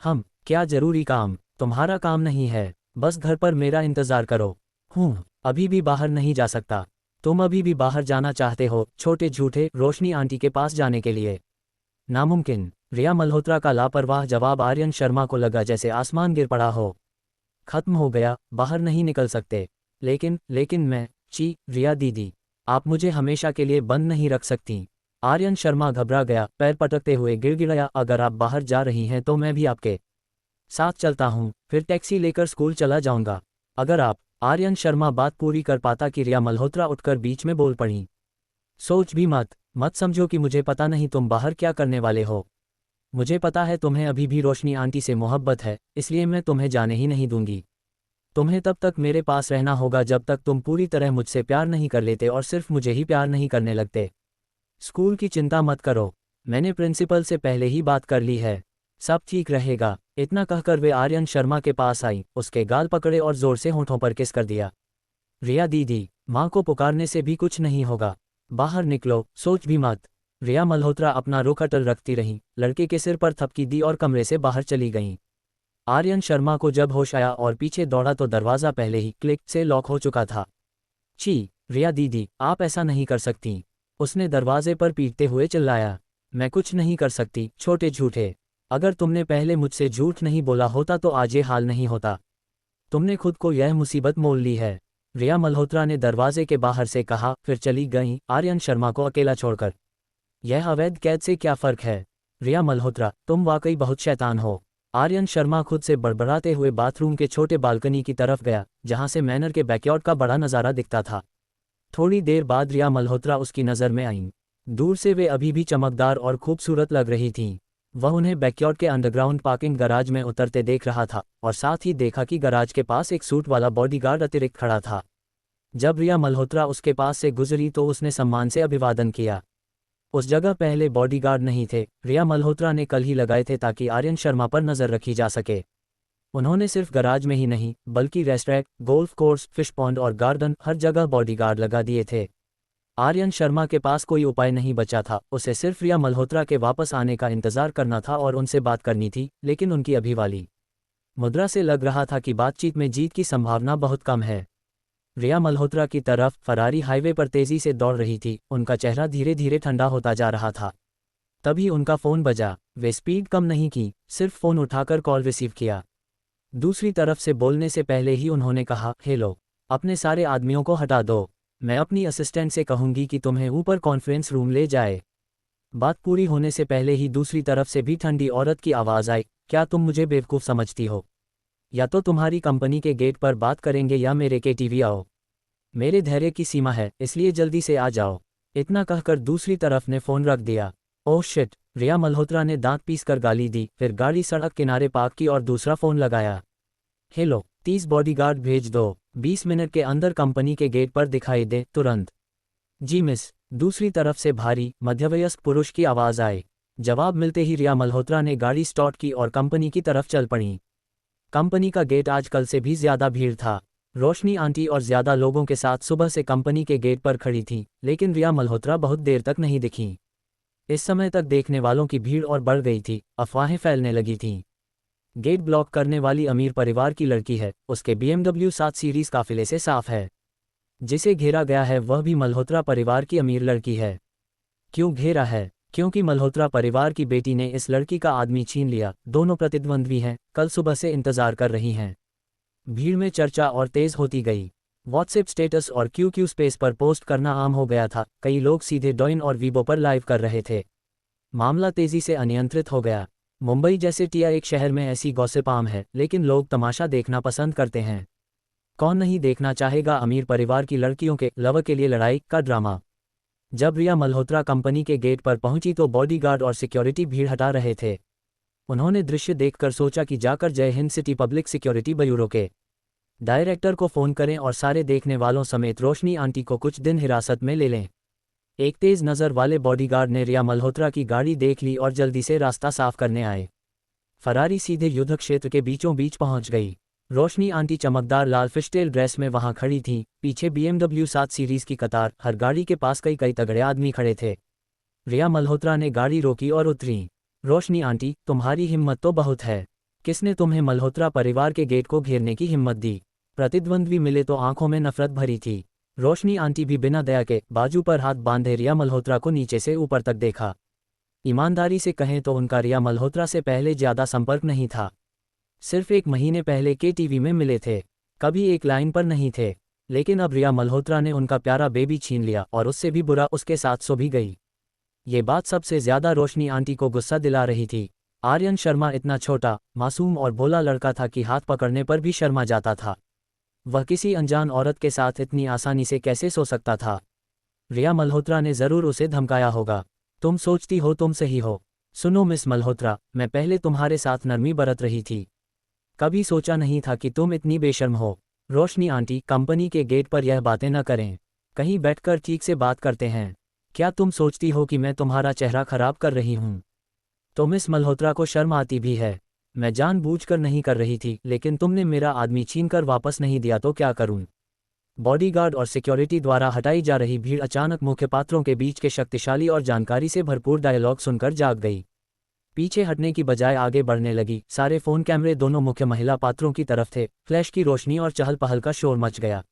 क्या ज़रूरी काम? तुम्हारा काम नहीं है, बस घर पर मेरा इंतज़ार करो। अभी भी बाहर नहीं जा सकता। तुम अभी भी बाहर जाना चाहते हो, छोटे झूठे, रोशनी आंटी के पास जाने के लिए? नामुमकिन। रिया मल्होत्रा का लापरवाह जवाब आर्यन शर्मा को लगा जैसे आसमान गिर पड़ा हो। खत्म हो गया, बाहर नहीं निकल सकते। लेकिन मैं, रिया दीदी, आप मुझे हमेशा के लिए बंद नहीं रख सकती। आर्यन शर्मा घबरा गया, पैर पटकते हुए गिड़गिड़ाया, अगर आप बाहर जा रही हैं तो मैं भी आपके साथ चलता हूँ, फिर टैक्सी लेकर स्कूल चला जाऊंगा। अगर आप। आर्यन शर्मा बात पूरी कर पाता कि रिया मल्होत्रा उठकर बीच में बोल पड़ी। सोच भी मत समझो कि मुझे पता नहीं तुम बाहर क्या करने वाले हो। मुझे पता है तुम्हें अभी भी रोशनी आंटी से मोहब्बत है, इसलिए मैं तुम्हें जाने ही नहीं दूंगी। तुम्हें तब तक मेरे पास रहना होगा जब तक तुम पूरी तरह मुझसे प्यार नहीं कर लेते और सिर्फ मुझे ही प्यार नहीं करने लगते। स्कूल की चिंता मत करो, मैंने प्रिंसिपल से पहले ही बात कर ली है, सब ठीक रहेगा। इतना कहकर वे आर्यन शर्मा के पास आई, उसके गाल पकड़े और जोर से होंठों पर किस कर दिया। रिया दीदी, माँ को पुकारने से भी कुछ नहीं होगा, बाहर निकलो, सोच भी मत। रिया मल्होत्रा अपना रुख अटल रखती रहीं, लड़के के सिर पर थपकी दी और कमरे से बाहर चली गईं। आर्यन शर्मा को जब होश आया और पीछे दौड़ा तो दरवाज़ा पहले ही क्लिक से लॉक हो चुका था। रिया दीदी, आप ऐसा नहीं कर सकती, उसने दरवाजे पर पीटते हुए चिल्लाया। मैं कुछ नहीं कर सकती, छोटे झूठे। अगर तुमने पहले मुझसे झूठ नहीं बोला होता तो आज ये हाल नहीं होता। तुमने खुद को यह मुसीबत मोल ली है, रिया मल्होत्रा ने दरवाजे के बाहर से कहा, फिर चली गईं आर्यन शर्मा को अकेला छोड़कर। यह अवैध कैद से क्या फ़र्क है? रिया मल्होत्रा, तुम वाकई बहुत शैतान हो। आर्यन शर्मा खुद से बड़बड़ाते हुए बाथरूम के छोटे बालकनी की तरफ गया, जहां से मैनर के बैकयार्ड का बड़ा नज़ारा दिखता था। थोड़ी देर बाद रिया मल्होत्रा उसकी नज़र में आईं। दूर से वे अभी भी चमकदार और खूबसूरत लग रही थीं। वह उन्हें बैकयार्ड के अंडरग्राउंड पार्किंग गराज में उतरते देख रहा था और साथ ही देखा कि गराज के पास एक सूट वाला बॉडीगार्ड अतिरिक्त खड़ा था। जब रिया मल्होत्रा उसके पास से गुजरी तो उसने सम्मान से अभिवादन किया। उस जगह पहले बॉडीगार्ड नहीं थे, रिया मल्होत्रा ने कल ही लगाए थे ताकि आर्यन शर्मा पर नज़र रखी जा सके। उन्होंने सिर्फ गराज में ही नहीं बल्कि restaurant, golf course, fish pond और गार्डन, हर जगह बॉडीगार्ड लगा दिए थे। आर्यन शर्मा के पास कोई उपाय नहीं बचा था, उसे सिर्फ रिया मल्होत्रा के वापस आने का इंतजार करना था और उनसे बात करनी थी, लेकिन उनकी अभी वाली मुद्रा से लग रहा था कि बातचीत में जीत की संभावना बहुत कम है। रिया मल्होत्रा की तरफ फरारी हाईवे पर तेजी से दौड़ रही थी, उनका चेहरा धीरे धीरे ठंडा होता जा रहा था। तभी उनका फ़ोन बजा। वे स्पीड कम नहीं की, सिर्फ फ़ोन उठाकर कॉल रिसीव किया। दूसरी तरफ से बोलने से पहले ही उन्होंने कहा, हेलो, अपने सारे आदमियों को हटा दो, मैं अपनी असिस्टेंट से कहूंगी कि तुम्हें ऊपर कॉन्फ्रेंस रूम ले जाए। बात पूरी होने से पहले ही दूसरी तरफ से भी ठंडी औरत की आवाज़ आई, क्या तुम मुझे बेवकूफ़ समझती हो? या तो तुम्हारी कंपनी के गेट पर बात करेंगे या मेरे के टीवी आओ। मेरे धैर्य की सीमा है, इसलिए जल्दी से आ जाओ। इतना कहकर दूसरी तरफ ने फ़ोन रख दिया। ओह शिट, रिया मल्होत्रा ने दांत पीसकर गाली दी, फिर गाड़ी सड़क किनारे पार्क की और दूसरा फ़ोन लगाया। हेलो, 30 बॉडीगार्ड भेज दो, 20 मिनट के अंदर कंपनी के गेट पर दिखाई दे, तुरंत। जी मिस। दूसरी तरफ से भारी मध्यवयस्क पुरुष की आवाज़ आई। जवाब मिलते ही रिया मल्होत्रा ने गाड़ी स्टार्ट की और कंपनी की तरफ चल पड़ी। कंपनी का गेट आज कल से भी ज़्यादा भीड़ था। रोशनी आंटी और ज़्यादा लोगों के साथ सुबह से कंपनी के गेट पर खड़ी थी, लेकिन रिया मल्होत्रा बहुत देर तक नहीं दिखी। इस समय तक देखने वालों की भीड़ और बढ़ गई थी, अफवाहें फैलने लगी थीं। गेट ब्लॉक करने वाली अमीर परिवार की लड़की है, उसके BMW 7 सीरीज़ काफिले से साफ है। जिसे घेरा गया है वह भी मल्होत्रा परिवार की अमीर लड़की है। क्यों घेरा है? क्योंकि मल्होत्रा परिवार की बेटी ने इस लड़की का आदमी छीन लिया। दोनों प्रतिद्वंद्वी हैं, कल सुबह से इंतजार कर रही हैं। भीड़ में चर्चा और तेज होती गई। व्हाट्सएप स्टेटस और QQ स्पेस पर पोस्ट करना आम हो गया था। कई लोग सीधे डॉइन और वीबो पर लाइव कर रहे थे। मामला तेजी से अनियंत्रित हो गया। मुंबई जैसे टियर एक शहर में ऐसी गॉसिप आम है, लेकिन लोग तमाशा देखना पसंद करते हैं। कौन नहीं देखना चाहेगा अमीर परिवार की लड़कियों के लव के लिए लड़ाई का ड्रामा। जब रिया मल्होत्रा कंपनी के गेट पर पहुंची तो बॉडीगार्ड और सिक्योरिटी भीड़ हटा रहे थे। उन्होंने दृश्य देखकर सोचा कि जाकर जय Hind city public security bureau के डायरेक्टर को फ़ोन करें और सारे देखने वालों समेत रोशनी आंटी को कुछ दिन हिरासत में ले लें। एक तेज़ नज़र वाले बॉडीगार्ड ने रिया मल्होत्रा की गाड़ी देख ली और जल्दी से रास्ता साफ करने आए। फरारी सीधे युद्ध क्षेत्र के बीचों बीच पहुंच गई। रोशनी आंटी चमकदार लाल फिशटेल ड्रेस में वहां खड़ी थीं, पीछे BMW 7 सीरीज़ की कतार, हर गाड़ी के पास कई कई तगड़े आदमी खड़े थे। रिया मल्होत्रा ने गाड़ी रोकी और उतरी। रोशनी आंटी, तुम्हारी हिम्मत तो बहुत है। किसने तुम्हें मल्होत्रा परिवार के गेट को घेरने की हिम्मत दी? प्रतिद्वंद्वी मिले तो आंखों में नफरत भरी थी। रोशनी आंटी भी बिना दया के बाजू पर हाथ बांधे रिया मल्होत्रा को नीचे से ऊपर तक देखा। ईमानदारी से कहें तो उनका रिया मल्होत्रा से पहले ज़्यादा संपर्क नहीं था। सिर्फ 1 महीने पहले के टीवी में मिले थे, कभी एक लाइन पर नहीं थे। लेकिन अब रिया मल्होत्रा ने उनका प्यारा बेबी छीन लिया और उससे भी बुरा उसके साथ सो भी गई। ये बात सबसे ज़्यादा रोशनी आंटी को गुस्सा दिला रही थी। आर्यन शर्मा इतना छोटा, मासूम और भोला लड़का था कि हाथ पकड़ने पर भी शर्मा जाता था। वह किसी अनजान औरत के साथ इतनी आसानी से कैसे सो सकता था? रिया मल्होत्रा ने ज़रूर उसे धमकाया होगा। तुम सोचती हो तुम सही हो। सुनो मिस मल्होत्रा, मैं पहले तुम्हारे साथ नरमी बरत रही थी, कभी सोचा नहीं था कि तुम इतनी बेशर्म हो। रोशनी आंटी, कंपनी के गेट पर यह बातें न करें, कहीं बैठकर ठीक से बात करते हैं। क्या तुम सोचती हो कि मैं तुम्हारा चेहरा खराब कर रही हूँ? तो मिस मल्होत्रा को शर्म आती भी है। मैं जानबूझकर नहीं कर रही थी, लेकिन तुमने मेरा आदमी छीनकर वापस नहीं दिया तो क्या करूं? बॉडीगार्ड और सिक्योरिटी द्वारा हटाई जा रही भीड़ अचानक मुख्य पात्रों के बीच के शक्तिशाली और जानकारी से भरपूर डायलॉग सुनकर जाग गई। पीछे हटने की बजाय आगे बढ़ने लगी। सारे फोन कैमरे दोनों मुख्य महिला पात्रों की तरफ थे। फ्लैश की रोशनी और चहल पहल का शोर मच गया।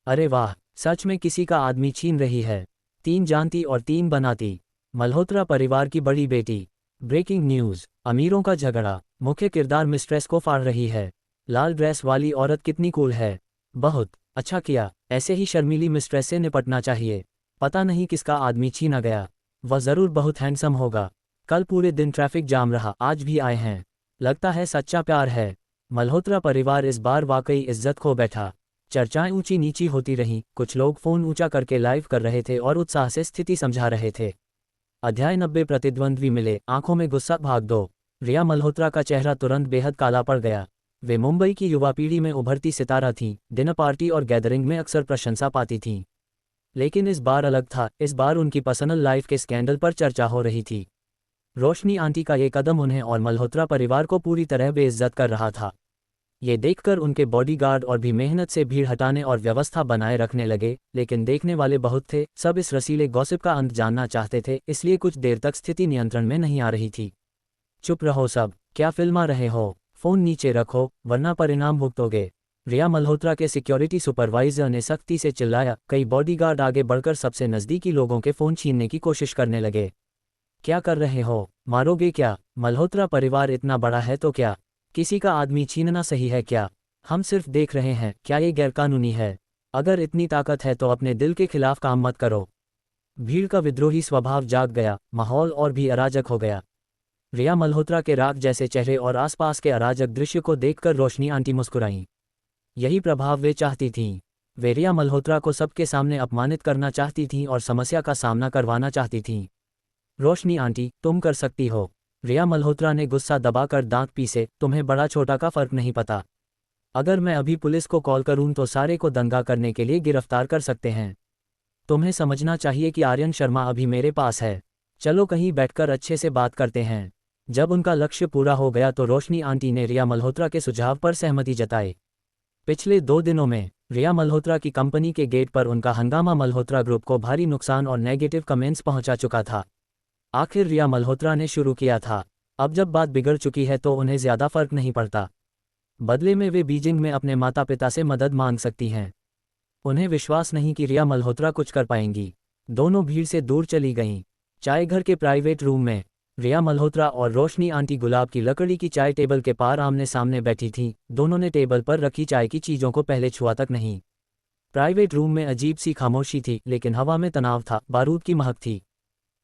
अरे वाह, सच में किसी का आदमी छीन रही है। 3 जानती और 3 बनाती। मल्होत्रा परिवार की बड़ी बेटी। ब्रेकिंग न्यूज़, अमीरों का झगड़ा, मुख्य किरदार मिस्ट्रेस को फाड़ रही है। लाल ड्रेस वाली औरत कितनी कूल है। बहुत अच्छा किया, ऐसे ही शर्मीली मिस्ट्रेस से निपटना चाहिए। पता नहीं किसका आदमी छीना गया। वह ज़रूर बहुत हैंडसम होगा। कल पूरे दिन ट्रैफिक जाम रहा, आज भी आए हैं। लगता है सच्चा प्यार है। मल्होत्रा परिवार इस बार वाकई इज्जत खो बैठा। चर्चाएं ऊंची नीची होती रहीं, कुछ लोग फ़ोन ऊंचा करके लाइव कर रहे थे और उत्साह से स्थिति समझा रहे थे। अध्याय 90 प्रतिद्वंद्वी मिले, आंखों में गुस्सा भाग दो। रिया मल्होत्रा का चेहरा तुरंत बेहद काला पड़ गया। वे मुंबई की युवा पीढ़ी में उभरती सितारा थीं, डिनर पार्टी और गैदरिंग में अक्सर प्रशंसा पाती थीं। लेकिन इस बार अलग था। इस बार उनकी पर्सनल लाइफ के स्कैंडल पर चर्चा हो रही थी। रोशनी आंटी का ये कदम उन्हें और मल्होत्रा परिवार को पूरी तरह बेइज्जत कर रहा था। ये देखकर उनके बॉडीगार्ड और भी मेहनत से भीड़ हटाने और व्यवस्था बनाए रखने लगे, लेकिन देखने वाले बहुत थे। सब इस रसीले गॉसिप का अंत जानना चाहते थे, इसलिए कुछ देर तक स्थिति नियंत्रण में नहीं आ रही थी। चुप रहो सब, क्या फिल्मा रहे हो? फ़ोन नीचे रखो, वरना परिणाम भुगतोगे। रिया मल्होत्रा के सिक्योरिटी सुपरवाइजर ने सख्ती से चिल्लाया। कई बॉडीगार्ड आगे बढ़कर सबसे नज़दीकी लोगों के फ़ोन छीनने की कोशिश करने लगे। क्या कर रहे हो? मारोगे क्या? मल्होत्रा परिवार इतना बड़ा है तो क्या किसी का आदमी छीनना सही है क्या? हम सिर्फ देख रहे हैं। क्या ये गैरकानूनी है? अगर इतनी ताकत है तो अपने दिल के खिलाफ काम मत करो। भीड़ का विद्रोही स्वभाव जाग गया, माहौल और भी अराजक हो गया। रिया मल्होत्रा के राख जैसे चेहरे और आसपास के अराजक दृश्य को देखकर रोशनी आंटी मुस्कुराईं। यही प्रभाव वे चाहती थीं। वे रिया मल्होत्रा को सबके सामने अपमानित करना चाहती थीं और समस्या का सामना करवाना चाहती थीं। रोशनी आंटी, तुम कर सकती हो। रिया मल्होत्रा ने गुस्सा दबाकर दांत पीसे। तुम्हें बड़ा छोटा का फर्क नहीं पता। अगर मैं अभी पुलिस को कॉल करूं तो सारे को दंगा करने के लिए गिरफ्तार कर सकते हैं। तुम्हें समझना चाहिए कि आर्यन शर्मा अभी मेरे पास है। चलो कहीं बैठकर अच्छे से बात करते हैं। जब उनका लक्ष्य पूरा हो गया तो रोशनी आंटी ने रिया मल्होत्रा के सुझाव पर सहमति जताई। पिछले 2 दिनों में रिया मल्होत्रा की कंपनी के गेट पर उनका हंगामा मल्होत्रा ग्रुप को भारी नुकसान और नेगेटिव कमेंट्स पहुंचा चुका था। आखिर रिया मल्होत्रा ने शुरू किया था। अब जब बात बिगड़ चुकी है तो उन्हें ज़्यादा फर्क नहीं पड़ता। बदले में वे बीजिंग में अपने माता पिता से मदद मांग सकती हैं। उन्हें विश्वास नहीं कि रिया मल्होत्रा कुछ कर पाएंगी। दोनों भीड़ से दूर चली गईं। चाय घर के प्राइवेट रूम में रिया मल्होत्रा और रोशनी आंटी गुलाब की लकड़ी की चाय टेबल के पार आमने सामने बैठी थीं। दोनों ने टेबल पर रखी चाय की चीज़ों को पहले छुआ तक नहीं। प्राइवेट रूम में अजीब सी खामोशी थी, लेकिन हवा में तनाव था, बारूद की महक थी।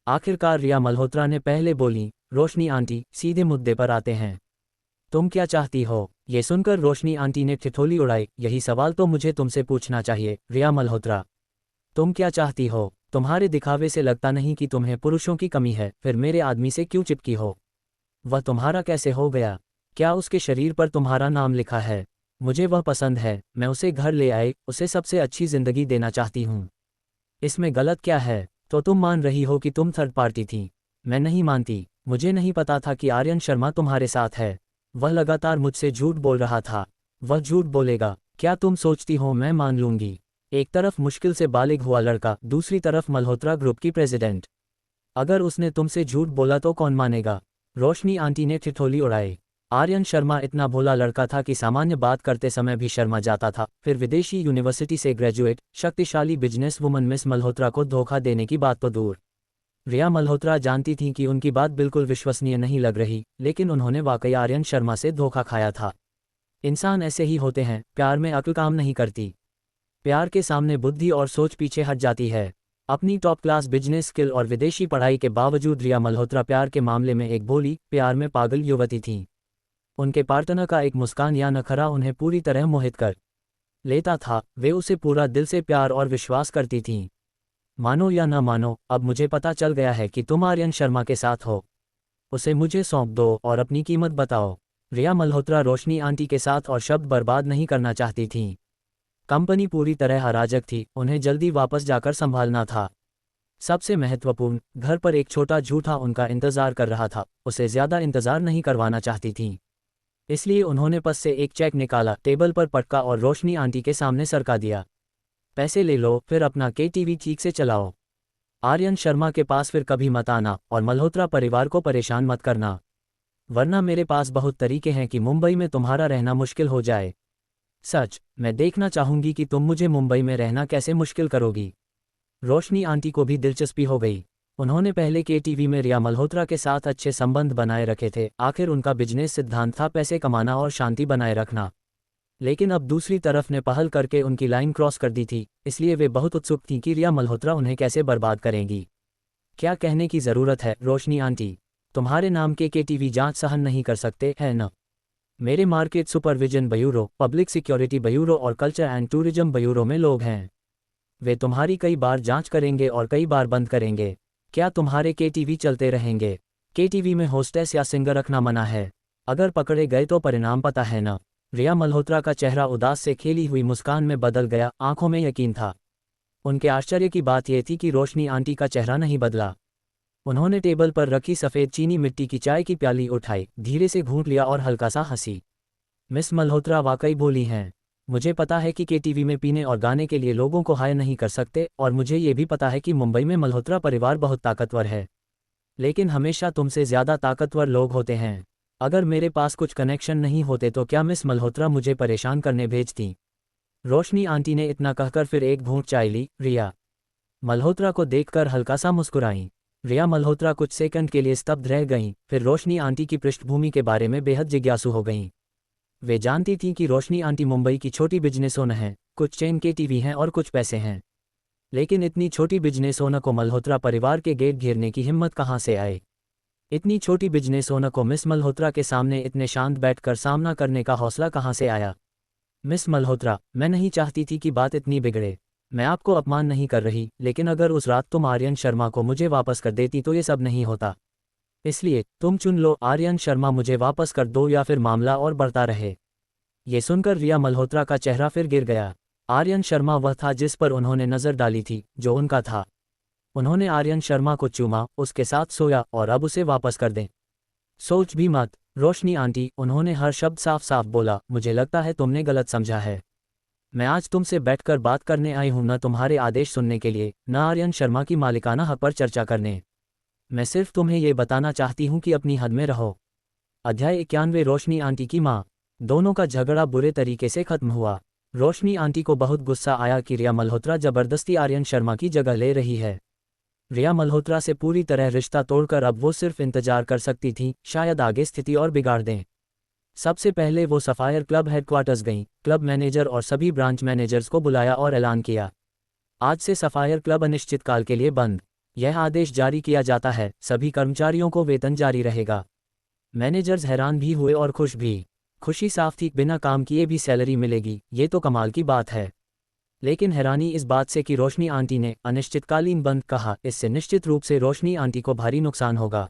आखिरकार रिया मल्होत्रा ने पहले बोली। रोशनी आंटी, सीधे मुद्दे पर आते हैं। तुम क्या चाहती हो? ये सुनकर रोशनी आंटी ने ठिठोली उड़ाई। यही सवाल तो मुझे तुमसे पूछना चाहिए रिया मल्होत्रा। तुम क्या चाहती हो? तुम्हारे दिखावे से लगता नहीं कि तुम्हें पुरुषों की कमी है, फिर मेरे आदमी से क्यों चिपकी हो? वह तुम्हारा कैसे हो गया? क्या उसके शरीर पर तुम्हारा नाम लिखा है? मुझे वह पसंद है, मैं उसे घर ले आए, उसे सबसे अच्छी जिंदगी देना चाहती हूँ। इसमें गलत क्या है? तो तुम मान रही हो कि तुम थर्ड पार्टी थी। मैं नहीं मानती। मुझे नहीं पता था कि आर्यन शर्मा तुम्हारे साथ है। वह लगातार मुझसे झूठ बोल रहा था। वह झूठ बोलेगा। क्या तुम सोचती हो मैं मान लूंगी? एक तरफ मुश्किल से बालिग हुआ लड़का, दूसरी तरफ मल्होत्रा ग्रुप की प्रेसिडेंट। अगर उसने तुमसे झूठ बोला तो कौन मानेगा? रोशनी आंटी ने ठिठोली उड़ाई। आर्यन शर्मा इतना भोला लड़का था कि सामान्य बात करते समय भी शर्मा जाता था, फिर विदेशी यूनिवर्सिटी से ग्रेजुएट, शक्तिशाली बिजनेस वुमन मिस मल्होत्रा को धोखा देने की बात तो दूर। रिया मल्होत्रा जानती थीं कि उनकी बात बिल्कुल विश्वसनीय नहीं लग रही, लेकिन उन्होंने वाकई आर्यन शर्मा से धोखा खाया था। इंसान ऐसे ही होते हैं, प्यार में अक्ल काम नहीं करती। प्यार के सामने बुद्धि और सोच पीछे हट जाती है। अपनी टॉप क्लास बिजनेस स्किल और विदेशी पढ़ाई के बावजूद रिया मल्होत्रा प्यार के मामले में एक भोली, प्यार में पागल युवती थीं। उनके पार्टनर का एक मुस्कान या नखरा उन्हें पूरी तरह मोहित कर लेता था। वे उसे पूरा दिल से प्यार और विश्वास करती थीं। मानो या न मानो, अब मुझे पता चल गया है कि तुम आर्यन शर्मा के साथ हो। उसे मुझे सौंप दो और अपनी कीमत बताओ। रिया मल्होत्रा रोशनी आंटी के साथ और शब्द बर्बाद नहीं करना चाहती थीं। कंपनी पूरी तरह अराजक थी, उन्हें जल्दी वापस जाकर संभालना था। सबसे महत्वपूर्ण, घर पर एक छोटा झूठा उनका इंतजार कर रहा था। उसे ज्यादा इंतजार नहीं करवाना चाहती थीं। इसलिए उन्होंने पस से एक चेक निकाला, टेबल पर पटका और रोशनी आंटी के सामने सरका दिया। पैसे ले लो, फिर अपना KTV ठीक से चलाओ। आर्यन शर्मा के पास फिर कभी मत आना और मल्होत्रा परिवार को परेशान मत करना, वरना मेरे पास बहुत तरीके हैं कि मुंबई में तुम्हारा रहना मुश्किल हो जाए। सच, मैं देखना चाहूंगी कि तुम मुझे मुंबई में रहना कैसे मुश्किल करोगी। रोशनी आंटी को भी दिलचस्पी हो गई। उन्होंने पहले KTV में रिया मल्होत्रा के साथ अच्छे संबंध बनाए रखे थे, आखिर उनका बिजनेस सिद्धांत था पैसे कमाना और शांति बनाए रखना। लेकिन अब दूसरी तरफ ने पहल करके उनकी लाइन क्रॉस कर दी थी, इसलिए वे बहुत उत्सुक थीं कि रिया मल्होत्रा उन्हें कैसे बर्बाद करेंगी। क्या कहने की ज़रूरत है रोशनी आंटी? तुम्हारे नाम के KTV जांच सहन नहीं कर सकते, है न? मेरे market supervision bureau, public security bureau और कल्चर एंड टूरिज्म ब्यूरो में लोग हैं। वे तुम्हारी कई बार जांच करेंगे और कई बार बंद करेंगे। क्या तुम्हारे KTV चलते रहेंगे? KTV में होस्टेस या सिंगर रखना मना है। अगर पकड़े गए तो परिणाम पता है न? रिया मल्होत्रा का चेहरा उदास से खेली हुई मुस्कान में बदल गया, आंखों में यकीन था। उनके आश्चर्य की बात यह थी कि रोशनी आंटी का चेहरा नहीं बदला। उन्होंने टेबल पर रखी सफ़ेद चीनी मिट्टी की चाय की प्याली उठाई, धीरे से घूंट लिया और हल्का सा हंसी। मिस मल्होत्रा वाकई बोली हैं। मुझे पता है कि KTV में पीने और गाने के लिए लोगों को हायर नहीं कर सकते, और मुझे ये भी पता है कि मुंबई में मल्होत्रा परिवार बहुत ताकतवर है। लेकिन हमेशा तुमसे ज़्यादा ताकतवर लोग होते हैं। अगर मेरे पास कुछ कनेक्शन नहीं होते तो क्या मिस मल्होत्रा मुझे परेशान करने भेजती? रोशनी आंटी ने इतना कहकर फिर एक घूंट चाय ली। रिया मल्होत्रा को देखकर हल्का सा मुस्कुराईं। रिया मल्होत्रा कुछ सेकंड के लिए स्तब्ध रह गईं, फिर रोशनी आंटी की पृष्ठभूमि के बारे में बेहद जिज्ञासु हो गईं। वे जानती थीं कि रोशनी आंटी मुंबई की छोटी बिजनेस ओनर हैं, कुछ चेन KTV हैं और कुछ पैसे हैं। लेकिन इतनी छोटी बिजनेस ओनर को मल्होत्रा परिवार के गेट घेरने की हिम्मत कहाँ से आए? इतनी छोटी बिजनेस ओनर को मिस मल्होत्रा के सामने इतने शांत बैठकर सामना करने का हौसला कहाँ से आया? मिस मल्होत्रा, मैं नहीं चाहती थी कि बात इतनी बिगड़े। मैं आपको अपमान नहीं कर रही, लेकिन अगर उस रात तुम आर्यन शर्मा को मुझे वापस कर देती तो ये सब नहीं होता। इसलिए तुम चुन लो, आर्यन शर्मा मुझे वापस कर दो या फिर मामला और बढ़ता रहे। ये सुनकर रिया मल्होत्रा का चेहरा फिर गिर गया। आर्यन शर्मा वह था जिस पर उन्होंने नज़र डाली थी, जो उनका था। उन्होंने आर्यन शर्मा को चूमा, उसके साथ सोया और अब उसे वापस कर दें। सोच भी मत रोशनी आंटी, उन्होंने हर शब्द साफ साफ बोला। मुझे लगता है तुमने गलत समझा है। मैं आज तुमसे बैठकर बात करने आई हूं, न तुम्हारे आदेश सुनने के लिए, न आर्यन शर्मा की मालिकाना हक पर चर्चा करने। मैं सिर्फ तुम्हें ये बताना चाहती हूं कि अपनी हद में रहो। अध्याय 91। रोशनी आंटी की माँ। दोनों का झगड़ा बुरे तरीके से खत्म हुआ। रोशनी आंटी को बहुत गुस्सा आया कि रिया मल्होत्रा जबरदस्ती आर्यन शर्मा की जगह ले रही है। रिया मल्होत्रा से पूरी तरह रिश्ता तोड़कर अब वो सिर्फ इंतजार कर सकती थी, शायद आगे स्थिति और बिगाड़ दें। सबसे पहले वो सफायर क्लब हेडक्वार्टर्स गईं, क्लब मैनेजर और सभी ब्रांच मैनेजर्स को बुलाया और ऐलान किया, आज से सफायर क्लब अनिश्चितकाल के लिए बंद। यह आदेश जारी किया जाता है, सभी कर्मचारियों को वेतन जारी रहेगा। मैनेजर्स हैरान भी हुए और खुश भी। खुशी साफ थी, बिना काम किए भी सैलरी मिलेगी, ये तो कमाल की बात है। लेकिन हैरानी इस बात से कि रोशनी आंटी ने अनिश्चितकालीन बंद कहा, इससे निश्चित रूप से रोशनी आंटी को भारी नुकसान होगा।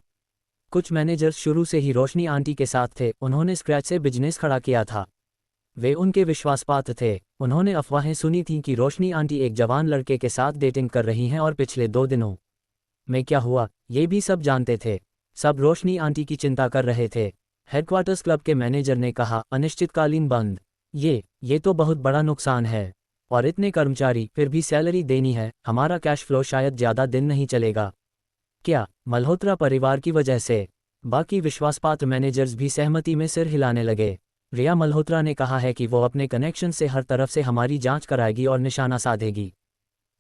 कुछ मैनेजर्स शुरू से ही रोशनी आंटी के साथ थे, उन्होंने स्क्रैच से बिजनेस खड़ा किया था। वे उनके विश्वासपात्र थे। उन्होंने अफवाहें सुनी थीं कि रोशनी आंटी एक जवान लड़के के साथ डेटिंग कर रही हैं और पिछले 2 दिनों में क्या हुआ ये भी सब जानते थे। सब रोशनी आंटी की चिंता कर रहे थे। हेडक्वार्टर्स क्लब के मैनेजर ने कहा, अनिश्चितकालीन बंद, ये तो बहुत बड़ा नुकसान है। और इतने कर्मचारी, फिर भी सैलरी देनी है, हमारा कैश फ्लो शायद ज़्यादा दिन नहीं चलेगा। क्या मल्होत्रा परिवार की वजह से? बाकी विश्वासपात्र मैनेजर्स भी सहमति में सिर हिलाने लगे। रिया मल्होत्रा ने कहा है कि वो अपने कनेक्शन से हर तरफ से हमारी जांच कराएगी और निशाना साधेगी।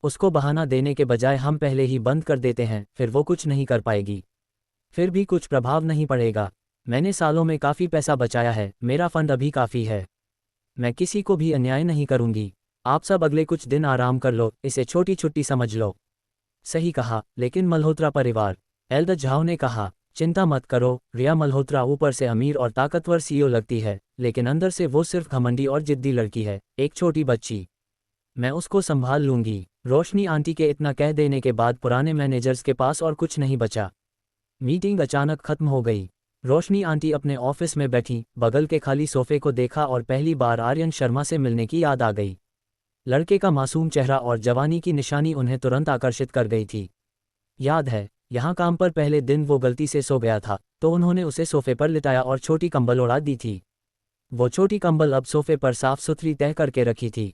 उसको बहाना देने के बजाय हम पहले ही बंद कर देते हैं, फिर वो कुछ नहीं कर पाएगी। फिर भी कुछ प्रभाव नहीं पड़ेगा। मैंने सालों में काफ़ी पैसा बचाया है, मेरा फंड अभी काफ़ी है। मैं किसी को भी अन्याय नहीं करूंगी। आप सब अगले कुछ दिन आराम कर लो, इसे छोटी छुट्टी समझ लो। सही कहा, लेकिन मल्होत्रा परिवार, एल्दर झाओ ने कहा, चिंता मत करो। रिया मल्होत्रा ऊपर से अमीर और ताकतवर सीईओ लगती है, लेकिन अंदर से वो सिर्फ घमंडी और जिद्दी लड़की है, एक छोटी बच्ची। मैं उसको संभाल लूंगी। रोशनी आंटी के इतना कह देने के बाद पुराने मैनेजर्स के पास और कुछ नहीं बचा। मीटिंग अचानक खत्म हो गई। रोशनी आंटी अपने ऑफिस में बैठी, बगल के खाली सोफे को देखा और पहली बार आर्यन शर्मा से मिलने की याद आ गई। लड़के का मासूम चेहरा और जवानी की निशानी उन्हें तुरंत आकर्षित कर गई थी। याद है, यहाँ काम पर पहले दिन वो गलती से सो गया था, तो उन्होंने उसे सोफे पर लिटाया और छोटी कंबल उड़ा दी थी। वो छोटी कंबल अब सोफे पर साफ सुथरी तह करके रखी थी।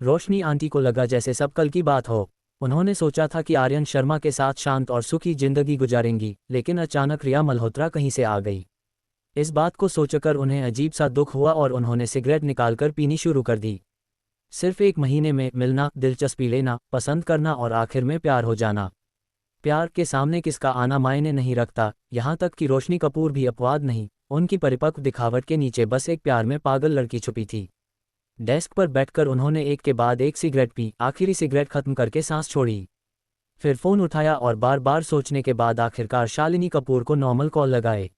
रोशनी आंटी को लगा जैसे सब कल की बात हो। उन्होंने सोचा था कि आर्यन शर्मा के साथ शांत और सुखी जिंदगी गुजारेंगी, लेकिन अचानक रिया मल्होत्रा कहीं से आ गई। इस बात को सोचकर उन्हें अजीब सा दुख हुआ और उन्होंने सिगरेट निकालकर पीनी शुरू कर दी। सिर्फ 1 महीने में मिलना, दिलचस्पी लेना, पसंद करना और आखिर में प्यार हो जाना। प्यार के सामने किसका आना मायने नहीं रखता, यहाँ तक कि रोशनी कपूर भी अपवाद नहीं। उनकी परिपक्व दिखावट के नीचे बस एक प्यार में पागल लड़की छुपी थी। डेस्क पर बैठकर उन्होंने एक के बाद एक सिगरेट पी, आखिरी सिगरेट खत्म करके सांस छोड़ी। फिर फोन उठाया और बार बार सोचने के बाद आखिरकार शालिनी कपूर को नॉर्मल कॉल लगाए।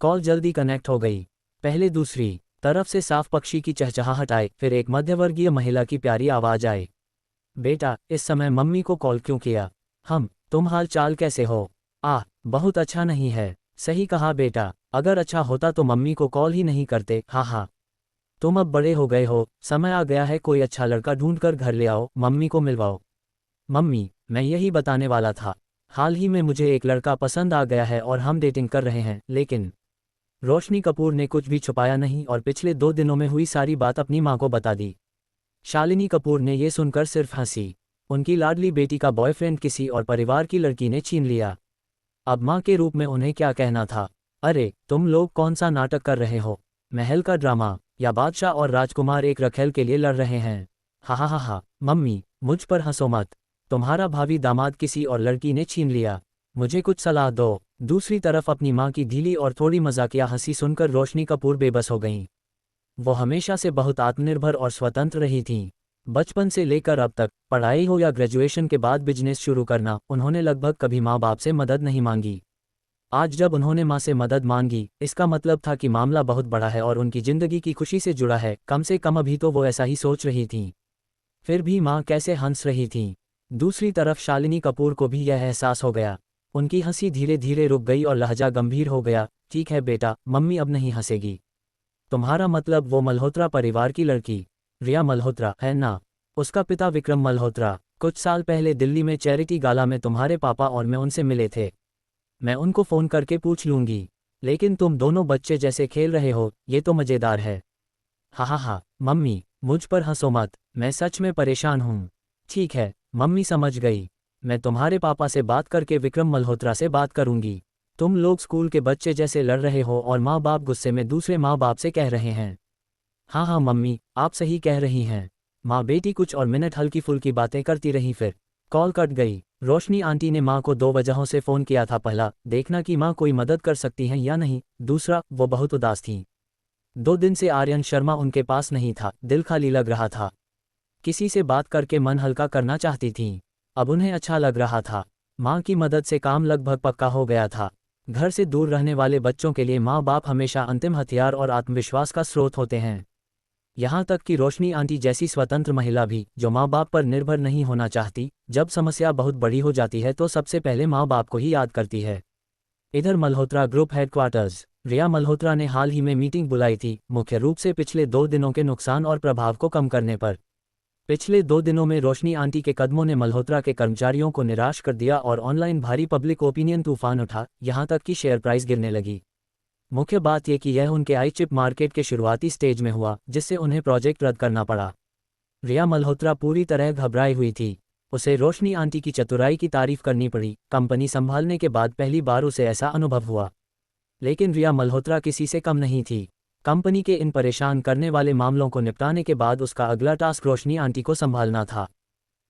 कॉल जल्दी कनेक्ट हो गई। पहले दूसरी तरफ से साफ पक्षी की चहचहाहट आए, फिर एक मध्यवर्गीय महिला की प्यारी आवाज आए, बेटा इस समय मम्मी को कॉल क्यों किया? तुम हाल चाल कैसे हो? बहुत अच्छा नहीं है। सही कहा बेटा, अगर अच्छा होता तो मम्मी को कॉल ही नहीं करते। हाँ, तुम अब बड़े हो गए हो, समय आ गया है कोई अच्छा लड़का ढूंढकर घर ले आओ, मम्मी को मिलवाओ। मम्मी, मैं यही बताने वाला था। हाल ही में मुझे एक लड़का पसंद आ गया है और हम डेटिंग कर रहे हैं। लेकिन रोशनी कपूर ने कुछ भी छुपाया नहीं और पिछले 2 दिनों में हुई सारी बात अपनी माँ को बता दी। शालिनी कपूर ने ये सुनकर सिर्फ हंसी। उनकी लाडली बेटी का बॉयफ्रेंड किसी और परिवार की लड़की ने छीन लिया। अब माँ के रूप में उन्हें क्या कहना था? अरे तुम लोग कौन सा नाटक कर रहे हो? महल का ड्रामा, या बादशाह और राजकुमार एक रखेल के लिए लड़ रहे हैं? हा, मम्मी मुझ पर हंसो मत। तुम्हारा भावी दामाद किसी और लड़की ने छीन लिया, मुझे कुछ सलाह दो। दूसरी तरफ अपनी माँ की ढीली और थोड़ी मजाकिया हंसी सुनकर रोशनी कपूर बेबस हो गईं। वो हमेशा से बहुत आत्मनिर्भर और स्वतंत्र रही थीं। बचपन से लेकर अब तक, पढ़ाई हो या ग्रेजुएशन के बाद बिजनेस शुरू करना, उन्होंने लगभग कभी माँ बाप से मदद नहीं मांगी। आज जब उन्होंने माँ से मदद मांगी, इसका मतलब था कि मामला बहुत बड़ा है और उनकी जिंदगी की खुशी से जुड़ा है। कम से कम अभी तो वो ऐसा ही सोच रही थीं। फिर भी माँ कैसे हंस रही थीं। दूसरी तरफ शालिनी कपूर को भी यह एहसास हो गया। उनकी हंसी धीरे धीरे रुक गई और लहजा गंभीर हो गया। ठीक है बेटा, मम्मी अब नहीं हंसेगी। तुम्हारा मतलब वो मल्होत्रा परिवार की लड़की रिया मल्होत्रा है ना? उसका पिता विक्रम मल्होत्रा। कुछ साल पहले दिल्ली में चैरिटी गाला में तुम्हारे पापा और मैं उनसे मिले थे। मैं उनको फ़ोन करके पूछ लूँगी। लेकिन तुम दोनों बच्चे जैसे खेल रहे हो, ये तो मज़ेदार है। हा, मम्मी मुझ पर हंसो मत, मैं सच में परेशान हूँ। ठीक है, मम्मी समझ गई। मैं तुम्हारे पापा से बात करके विक्रम मल्होत्रा से बात करूँगी। तुम लोग स्कूल के बच्चे जैसे लड़ रहे हो और माँ बाप गुस्से में दूसरे माँ बाप से कह रहे हैं। हाँ मम्मी, आप सही कह रही हैं। माँ बेटी कुछ और मिनट हल्की फुल्की बातें करती रही, फिर कॉल कट गई। रोशनी आंटी ने माँ को 2 वजहों से फ़ोन किया था। पहला, देखना कि माँ कोई मदद कर सकती हैं या नहीं। दूसरा, वो बहुत उदास थीं। 2 दिन से आर्यन शर्मा उनके पास नहीं था, दिल खाली लग रहा था। किसी से बात करके मन हल्का करना चाहती थीं। अब उन्हें अच्छा लग रहा था। माँ की मदद से काम लगभग पक्का हो गया था। घर से दूर रहने वाले बच्चों के लिए माँ बाप हमेशा अंतिम हथियार और आत्मविश्वास का स्रोत होते हैं। यहाँ तक कि रोशनी आंटी जैसी स्वतंत्र महिला भी, जो माँ बाप पर निर्भर नहीं होना चाहती, जब समस्या बहुत बड़ी हो जाती है तो सबसे पहले माँ बाप को ही याद करती है। इधर मल्होत्रा ग्रुप हेडक्वार्टर्स, रिया मल्होत्रा ने हाल ही में मीटिंग बुलाई थी, मुख्य रूप से पिछले 2 दिनों के नुकसान और प्रभाव को कम करने पर। पिछले 2 दिनों में रोशनी आंटी के कदमों ने मल्होत्रा के कर्मचारियों को निराश कर दिया और ऑनलाइन भारी पब्लिक ओपिनियन तूफान उठा, यहाँ तक कि शेयर प्राइस गिरने लगी। मुख्य बात यह कि यह उनके आई चिप मार्केट के शुरुआती स्टेज में हुआ, जिससे उन्हें प्रोजेक्ट रद्द करना पड़ा। रिया मल्होत्रा पूरी तरह घबराई हुई थी। उसे रोशनी आंटी की चतुराई की तारीफ करनी पड़ी। कंपनी संभालने के बाद पहली बार उसे ऐसा अनुभव हुआ। लेकिन रिया मल्होत्रा किसी से कम नहीं थी। कंपनी के इन परेशान करने वाले मामलों को निपटाने के बाद उसका अगला टास्क रोशनी आंटी को संभालना था।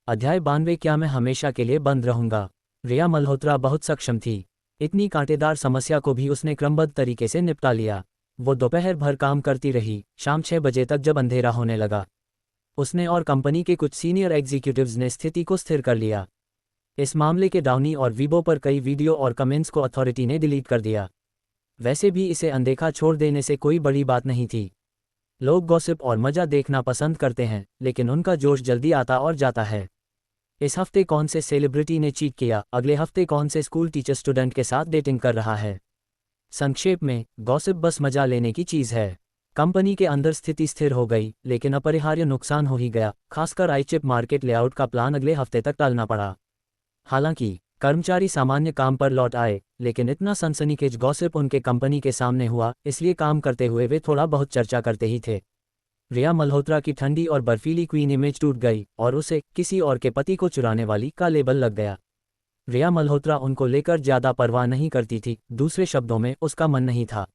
अध्याय 92, क्या मैं हमेशा के लिए बंद रहूंगा। रिया मल्होत्रा बहुत सक्षम थी। इतनी कांटेदार समस्या को भी उसने क्रमबद्ध तरीके से निपटा लिया। वो दोपहर भर काम करती रही। शाम 6 बजे तक जब अंधेरा होने लगा, उसने और कंपनी के कुछ सीनियर एग्जीक्यूटिव्स ने स्थिति को स्थिर कर लिया। इस मामले के डाउनी और वीबो पर कई वीडियो और कमेंट्स को अथॉरिटी ने डिलीट कर दिया। वैसे भी इसे अनदेखा छोड़ देने से कोई बड़ी बात नहीं थी। लोग गॉसिप और मजा देखना पसंद करते हैं, लेकिन उनका जोश जल्दी आता और जाता है। इस हफ्ते कौन से सेलिब्रिटी ने चीट किया, अगले हफ्ते कौन से स्कूल टीचर स्टूडेंट के साथ डेटिंग कर रहा है। संक्षेप में, गॉसिप बस मजा लेने की चीज़ है। कंपनी के अंदर स्थिति स्थिर हो गई, लेकिन अपरिहार्य नुकसान हो ही गया। खासकर आई चिप मार्केट लेआउट का प्लान अगले हफ्ते तक टालना पड़ा। हालांकि कर्मचारी सामान्य काम पर लौट आए, लेकिन इतना सनसनीखेज गॉसिप उनके कंपनी के सामने हुआ, इसलिए काम करते हुए वे थोड़ा बहुत चर्चा करते ही थे। रिया मल्होत्रा की ठंडी और बर्फीली क्वीन इमेज टूट गई और उसे किसी और के पति को चुराने वाली का लेबल लग गया। रिया मल्होत्रा उनको लेकर ज्यादा परवाह नहीं करती थी। दूसरे शब्दों में, उसका मन नहीं था।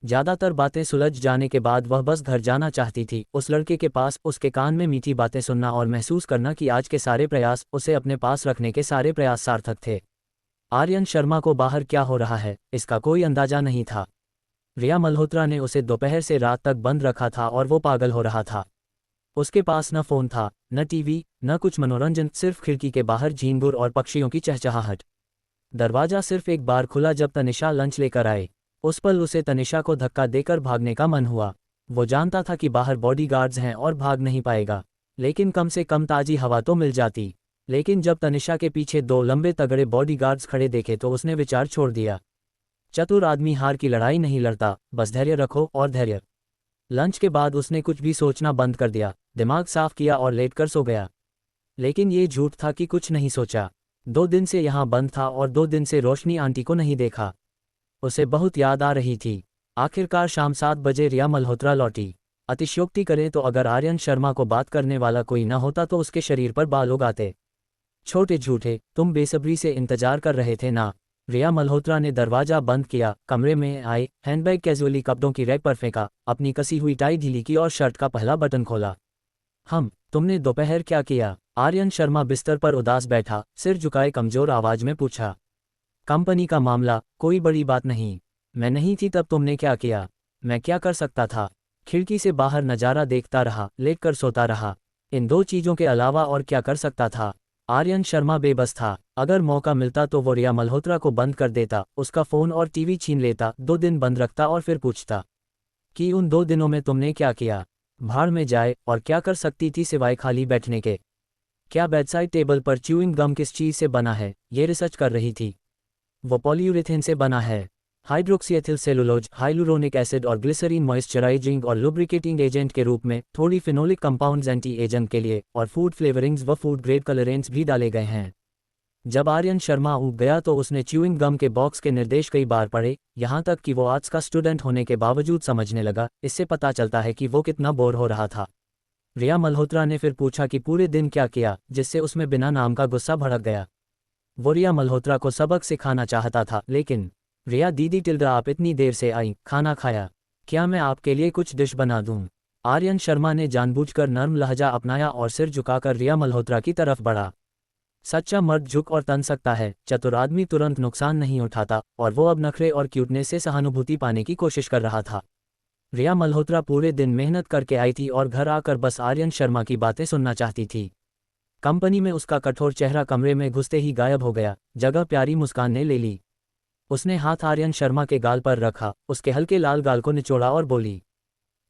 ज्यादातर बातें सुलझ जाने के बाद वह बस घर जाना चाहती थी, उस लड़के के पास, उसके कान में मीठी बातें सुनना और महसूस करना कि आज के सारे प्रयास, उसे अपने पास रखने के सारे प्रयास सार्थक थे। आर्यन शर्मा को बाहर क्या हो रहा है, इसका कोई अंदाजा नहीं था। रिया मल्होत्रा ने उसे दोपहर से रात तक बंद रखा था और वो पागल हो रहा था। उसके पास न फोन था, न टीवी, न कुछ मनोरंजन, सिर्फ खिड़की के बाहर झींगुर और पक्षियों की चहचहाहट। दरवाजा सिर्फ एक बार खुला जब तनिषा लंच लेकर आए। उस पल उसे तनिषा को धक्का देकर भागने का मन हुआ। वो जानता था कि बाहर बॉडीगार्ड्स हैं और भाग नहीं पाएगा, लेकिन कम से कम ताजी हवा तो मिल जाती। लेकिन जब तनिषा के पीछे 2 लंबे तगड़े बॉडीगार्ड्स खड़े देखे तो उसने विचार छोड़ दिया। चतुर आदमी हार की लड़ाई नहीं लड़ता, बस धैर्य रखो और धैर्य। लंच के बाद उसने कुछ भी सोचना बंद कर दिया, दिमाग साफ किया और लेटकर सो गया। लेकिन ये झूठ था कि कुछ नहीं सोचा। 2 दिन से यहाँ बंद था और 2 दिन से रोशनी आंटी को नहीं देखा। उसे बहुत याद आ रही थी। आखिरकार शाम 7 बजे रिया मल्होत्रा लौटी। अतिशयोक्ति करें तो अगर आर्यन शर्मा को बात करने वाला कोई न होता तो उसके शरीर पर बाल उगाते। छोटे झूठे, तुम बेसब्री से इंतजार कर रहे थे ना। रिया मल्होत्रा ने दरवाजा बंद किया, कमरे में आई, हैंडबैग कैजुअली कपड़ों की रैक पर फेंका, अपनी कसी हुई टाई ढीली की और शर्ट का पहला बटन खोला। तुमने दोपहर क्या किया? आर्यन शर्मा बिस्तर पर उदास बैठा, सिर झुकाए कमजोर आवाज में पूछा। कंपनी का मामला, कोई बड़ी बात नहीं। मैं नहीं थी तब तुमने क्या किया? मैं क्या कर सकता था? खिड़की से बाहर नज़ारा देखता रहा, लेटकर सोता रहा। इन 2 चीज़ों के अलावा और क्या कर सकता था? आर्यन शर्मा बेबस था। अगर मौका मिलता तो वो रिया मल्होत्रा को बंद कर देता, उसका फ़ोन और टीवी छीन लेता, 2 दिन बंद रखता और फिर पूछता कि उन 2 दिनों में तुमने क्या किया। भाड़ में जाए, और क्या कर सकती थी सिवाय खाली बैठने के? क्या बेडसाइड टेबल पर च्यूइंग गम किस चीज़ से बना है, ये रिसर्च कर रही थी। वो पॉलीयूरेथेन से बना है। हाइड्रोक्सीएथिल सेलुलोज, हाइलुरोनिक एसिड और ग्लिसरीन मॉइस्चराइजिंग और लुब्रिकेटिंग एजेंट के रूप में, थोड़ी फिनोलिक कंपाउंड्स एंटी एजेंट के लिए, और फूड फ्लेवरिंग्स व फूड ग्रेड कलरेंट्स भी डाले गए हैं। जब आर्यन शर्मा उग गया तो उसने च्यूइंग गम के बॉक्स के निर्देश कई बार पढ़े, यहाँ तक कि वो आर्ट्स का स्टूडेंट होने के बावजूद समझने लगा। इससे पता चलता है कि वो कितना बोर हो रहा था। रिया मल्होत्रा ने फिर पूछा कि पूरे दिन क्या किया, जिससे उसमें बिना नाम का गुस्सा भड़क गया। वो रिया मल्होत्रा को सबक सिखाना चाहता था, लेकिन रिया दीदी टिल्डा, आप इतनी देर से आई, खाना खाया? क्या मैं आपके लिए कुछ डिश बना दूं? आर्यन शर्मा ने जानबूझकर नर्म लहजा अपनाया और सिर झुकाकर रिया मल्होत्रा की तरफ बढ़ा। सच्चा मर्द झुक और तन सकता है, चतुर आदमी तुरंत नुकसान नहीं उठाता, और वो अब नखरे और क्यूटनेस से सहानुभूति पाने की कोशिश कर रहा था। रिया मल्होत्रा पूरे दिन मेहनत करके आई थी और घर आकर बस आर्यन शर्मा की बातें सुनना चाहती थी। कंपनी में उसका कठोर चेहरा कमरे में घुसते ही गायब हो गया, जगह प्यारी मुस्कान ने ले ली। उसने हाथ आर्यन शर्मा के गाल पर रखा, उसके हल्के लाल गाल को निचोड़ा और बोली,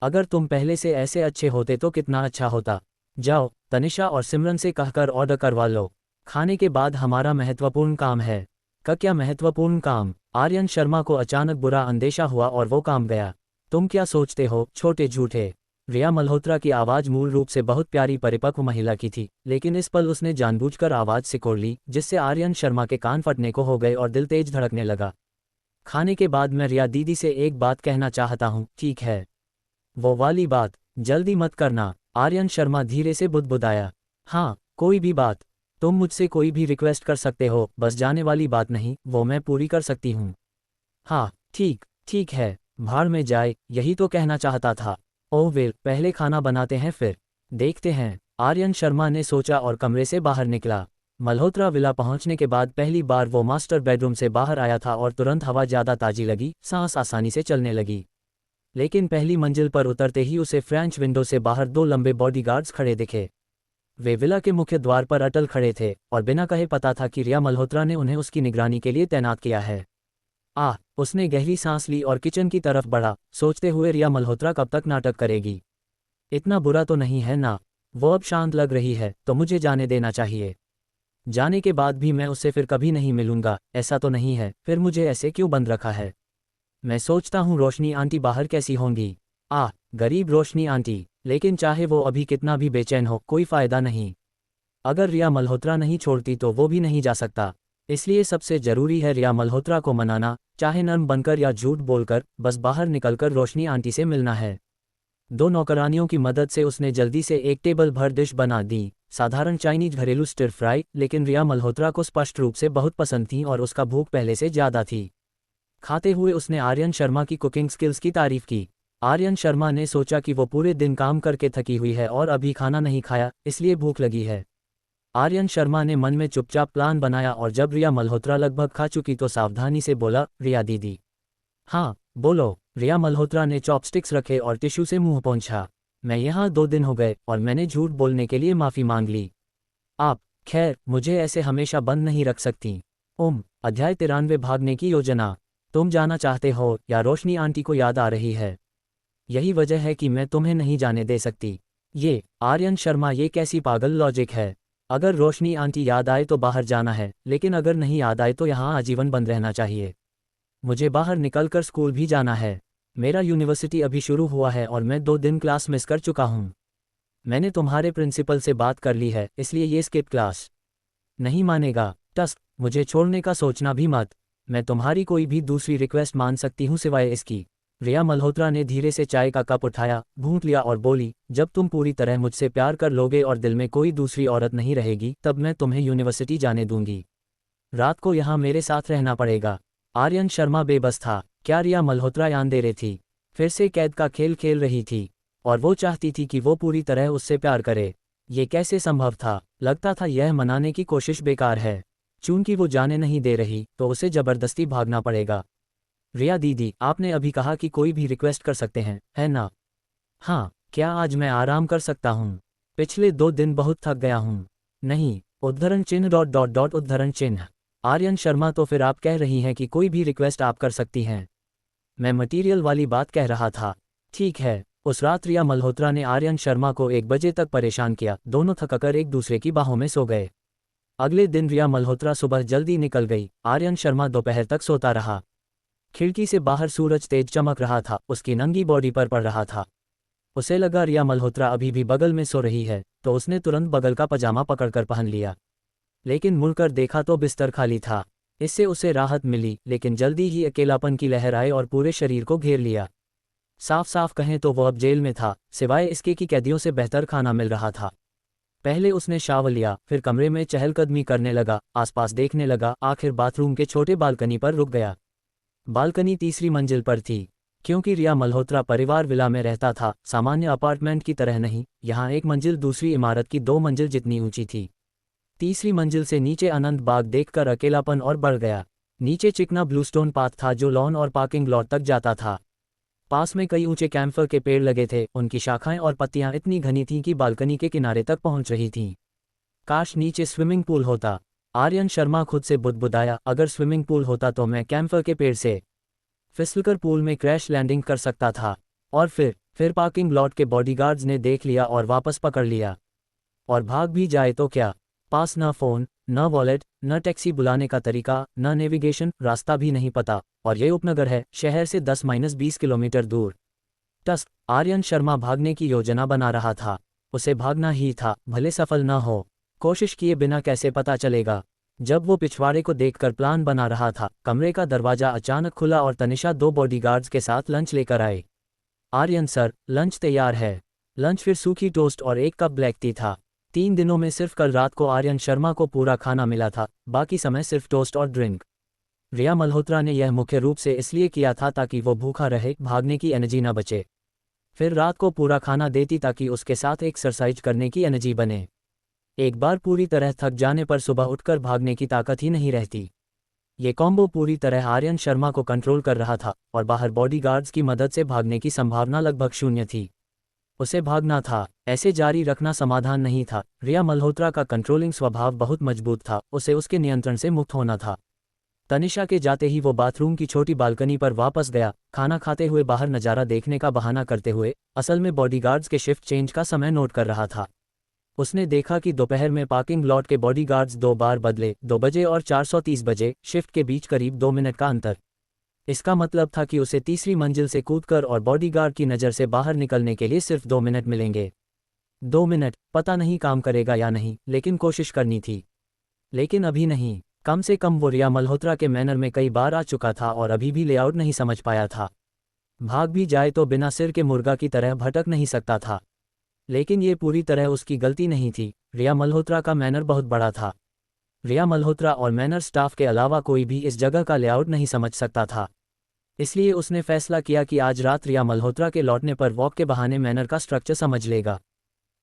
अगर तुम पहले से ऐसे अच्छे होते तो कितना अच्छा होता। जाओ, तनिषा और सिमरन से कहकर ऑर्डर करवा लो। खाने के बाद हमारा महत्वपूर्ण काम है। क्या महत्वपूर्ण काम? आर्यन शर्मा को अचानक बुरा अंदेशा हुआ और वो काम गया। तुम क्या सोचते हो, छोटे झूठे? रिया मल्होत्रा की आवाज़ मूल रूप से बहुत प्यारी परिपक्व महिला की थी, लेकिन इस पल उसने जानबूझकर आवाज़ सिकोड़ ली, जिससे आर्यन शर्मा के कान फटने को हो गए और दिल तेज धड़कने लगा। खाने के बाद मैं रिया दीदी से एक बात कहना चाहता हूँ, ठीक है? वो वाली बात, जल्दी मत करना, आर्यन शर्मा धीरे से बुदबुदाया। हाँ, कोई भी बात। तुम मुझसे कोई भी रिक्वेस्ट कर सकते हो, बस जाने वाली बात नहीं, वो मैं पूरी कर सकती हूँ। हाँ, ठीक, ठीक है, भाड़ में जाए, यही तो कहना चाहता था। ओह वेल, पहले खाना बनाते हैं फिर देखते हैं, आर्यन शर्मा ने सोचा और कमरे से बाहर निकला। मल्होत्रा विला पहुंचने के बाद पहली बार वो मास्टर बेडरूम से बाहर आया था और तुरंत हवा ज़्यादा ताजी लगी, सांस आसानी से चलने लगी। लेकिन पहली मंजिल पर उतरते ही उसे फ्रेंच विंडो से बाहर 2 लंबे बॉडीगार्ड्स खड़े दिखे। वे विला के मुख्य द्वार पर अटल खड़े थे और बिना कहे पता था कि रिया मल्होत्रा ने उन्हें उसकी निगरानी के लिए तैनात किया है। उसने गहरी सांस ली और किचन की तरफ बढ़ा, सोचते हुए रिया मल्होत्रा कब तक नाटक करेगी। इतना बुरा तो नहीं है ना? वो अब शांत लग रही है, तो मुझे जाने देना चाहिए। जाने के बाद भी मैं उससे फिर कभी नहीं मिलूंगा, ऐसा तो नहीं है? फिर मुझे ऐसे क्यों बंद रखा है? मैं सोचता हूँ रोशनी आंटी बाहर कैसी होंगी। गरीब रोशनी आंटी, लेकिन चाहे वो अभी कितना भी बेचैन हो, कोई फ़ायदा नहीं। अगर रिया मल्होत्रा नहीं छोड़ती तो वो भी नहीं जा सकता। इसलिए सबसे ज़रूरी है रिया मल्होत्रा को मनाना, चाहे नर्म बनकर या झूठ बोलकर, बस बाहर निकलकर रोशनी आंटी से मिलना है। 2 नौकरानियों की मदद से उसने जल्दी से एक टेबल भर डिश बना दी, साधारण चाइनीज घरेलू स्टिर फ्राई, लेकिन रिया मल्होत्रा को स्पष्ट रूप से बहुत पसंद थी और उसका भूख पहले से ज़्यादा थी। खाते हुए उसने आर्यन शर्मा की कुकिंग स्किल्स की तारीफ की। आर्यन शर्मा ने सोचा कि वो पूरे दिन काम करके थकी हुई है और अभी खाना नहीं खाया, इसलिए भूख लगी है। आर्यन शर्मा ने मन में चुपचाप प्लान बनाया और जब रिया मल्होत्रा लगभग खा चुकी तो सावधानी से बोला, रिया दीदी। हाँ, बोलो। रिया मल्होत्रा ने चॉपस्टिक्स रखे और टिश्यू से मुंह पोंछा। मैं यहाँ 2 दिन हो गए और मैंने झूठ बोलने के लिए माफ़ी मांग ली। आप, खैर, मुझे ऐसे हमेशा बंद नहीं रख सकती। अध्याय 93 भागने की योजना। तुम जाना चाहते हो या रोशनी आंटी को याद आ रही है? यही वजह है कि मैं तुम्हें नहीं जाने दे सकती। ये, आर्यन शर्मा, ये कैसी पागल लॉजिक है? अगर रोशनी आंटी याद आए तो बाहर जाना है, लेकिन अगर नहीं याद आए तो यहाँ आजीवन बंद रहना चाहिए। मुझे बाहर निकलकर स्कूल भी जाना है। मेरा यूनिवर्सिटी अभी शुरू हुआ है और मैं 2 दिन क्लास मिस कर चुका हूँ। मैंने तुम्हारे प्रिंसिपल से बात कर ली है, इसलिए ये स्किप क्लास नहीं मानेगा। टस्क, मुझे छोड़ने का सोचना भी मत। मैं तुम्हारी कोई भी दूसरी रिक्वेस्ट मान सकती हूँ सिवाय इसकी। रिया मल्होत्रा ने धीरे से चाय का कप उठाया, घूंट लिया और बोली, जब तुम पूरी तरह मुझसे प्यार कर लोगे और दिल में कोई दूसरी औरत नहीं रहेगी, तब मैं तुम्हें यूनिवर्सिटी जाने दूंगी। रात को यहाँ मेरे साथ रहना पड़ेगा। आर्यन शर्मा बेबस था। क्या रिया मल्होत्रा यानदेरे थी? फिर से कैद का खेल खेल रही थी और वो चाहती थी कि वो पूरी तरह उससे प्यार करे। ये कैसे संभव था? लगता था यह मनाने की कोशिश बेकार है। चूंकि वो जाने नहीं दे रही तो उसे जबरदस्ती भागना पड़ेगा। रिया दीदी, आपने अभी कहा कि कोई भी रिक्वेस्ट कर सकते हैं, है ना? हाँ, क्या आज मैं आराम कर सकता हूँ? पिछले 2 दिन बहुत थक गया हूँ। नहीं, उद्धरण चिन्ह ... उद्धरण चिन्ह। आर्यन शर्मा, तो फिर आप कह रही हैं कि कोई भी रिक्वेस्ट आप कर सकती हैं? मैं मटीरियल वाली बात कह रहा था। ठीक है। उस रात रिया मल्होत्रा ने आर्यन शर्मा को 1 बजे तक परेशान किया। दोनों थककर एक दूसरे की बाहों में सो गए। अगले दिन रिया मल्होत्रा सुबह जल्दी निकल गई। आर्यन शर्मा दोपहर तक सोता रहा। खिड़की से बाहर सूरज तेज चमक रहा था, उसकी नंगी बॉडी पर पड़ रहा था। उसे लगा रिया मल्होत्रा अभी भी बगल में सो रही है, तो उसने तुरंत बगल का पजामा पकड़कर पहन लिया। लेकिन मुड़कर देखा तो बिस्तर खाली था। इससे उसे राहत मिली, लेकिन जल्दी ही अकेलापन की लहर आई और पूरे शरीर को घेर लिया। साफ साफ कहें तो वो अब जेल में था, सिवाय इसके कि कैदियों से बेहतर खाना मिल रहा था। पहले उसने शावर लिया, फिर कमरे में चहलकदमी करने लगा, आसपास देखने लगा, आखिर बाथरूम के छोटे बालकनी पर रुक गया। बालकनी 3री मंजिल पर थी। क्योंकि रिया मल्होत्रा परिवार विला में रहता था, सामान्य अपार्टमेंट की तरह नहीं, यहाँ 1 मंजिल दूसरी इमारत की 2 मंजिल जितनी ऊंची थी। 3री मंजिल से नीचे अनंत बाग देखकर अकेलापन और बढ़ गया। नीचे चिकना ब्लूस्टोन पाथ था जो लॉन और पार्किंग लॉट तक जाता था। पास में कई ऊंचे कैम्फर के पेड़ लगे थे, उनकी शाखाएं और पत्तियां इतनी घनी थीं कि बालकनी के किनारे तक पहुंच रही थीं। काश नीचे स्विमिंग पूल होता। आर्यन शर्मा खुद से बुदबुदाया, अगर स्विमिंग पूल होता तो मैं कैम्फर के पेड़ से फिसलकर पूल में क्रैश लैंडिंग कर सकता था और फिर फिर पार्किंग लॉट के बॉडीगार्ड्स ने देख लिया और वापस पकड़ लिया। और भाग भी जाए तो क्या, पास न फ़ोन, न वॉलेट, न टैक्सी बुलाने का तरीका, न नेविगेशन, रास्ता भी नहीं पता, और ये उपनगर है, शहर से 10-20 किलोमीटर दूर। टस्क, आर्यन शर्मा भागने की योजना बना रहा था। उसे भागना ही था, भले सफल न हो। कोशिश किए बिना कैसे पता चलेगा। जब वो पिछवाड़े को देखकर प्लान बना रहा था, कमरे का दरवाजा अचानक खुला और तनिषा 2 बॉडीगार्ड्स के साथ लंच लेकर आए। आर्यन सर, लंच तैयार है। लंच फिर सूखी टोस्ट और 1 कप ब्लैक टी था। 3 दिनों में सिर्फ कल रात को आर्यन शर्मा को पूरा खाना मिला था, बाकी समय सिर्फ टोस्ट और ड्रिंक। रिया मल्होत्रा ने यह मुख्य रूप से इसलिए किया था ताकि वो भूखा रहे, भागने की एनर्जी न बचे। फिर रात को पूरा खाना देती ताकि उसके साथ एक्सरसाइज करने की एनर्जी बने। एक बार पूरी तरह थक जाने पर सुबह उठकर भागने की ताकत ही नहीं रहती। ये कॉम्बो पूरी तरह आर्यन शर्मा को कंट्रोल कर रहा था और बाहर बॉडीगार्ड्स की मदद से भागने की संभावना लगभग शून्य थी। उसे भागना था, ऐसे जारी रखना समाधान नहीं था। रिया मल्होत्रा का कंट्रोलिंग स्वभाव बहुत मजबूत था, उसे उसके नियंत्रण से मुक्त होना था। तनिषा के जाते ही वो बाथरूम की छोटी बालकनी पर वापस गया, खाना खाते हुए बाहर नज़ारा देखने का बहाना करते हुए, असल में बॉडीगार्ड्स के शिफ्ट चेंज का समय नोट कर रहा था। उसने देखा कि दोपहर में पार्किंग लॉट के बॉडीगार्ड्स 2 बार बदले, 2 बजे और 4:30 बजे, शिफ्ट के बीच करीब 2 मिनट का अंतर। इसका मतलब था कि उसे तीसरी मंजिल से कूदकर और बॉडीगार्ड की नज़र से बाहर निकलने के लिए सिर्फ 2 मिनट मिलेंगे। 2 मिनट, पता नहीं काम करेगा या नहीं, लेकिन कोशिश करनी थी। लेकिन अभी नहीं। कम से कम वो रिया मल्होत्रा के मैनर में कई बार आ चुका था और अभी भी लेआउट नहीं समझ पाया था। भाग भी जाए तो बिना सिर के मुर्गा की तरह भटक नहीं सकता था। लेकिन ये पूरी तरह उसकी गलती नहीं थी। रिया मल्होत्रा का मैनर बहुत बड़ा था। रिया मल्होत्रा और मैनर स्टाफ के अलावा कोई भी इस जगह का लेआउट नहीं समझ सकता था। इसलिए उसने फैसला किया कि आज रात रिया मल्होत्रा के लौटने पर वॉक के बहाने मैनर का स्ट्रक्चर समझ लेगा।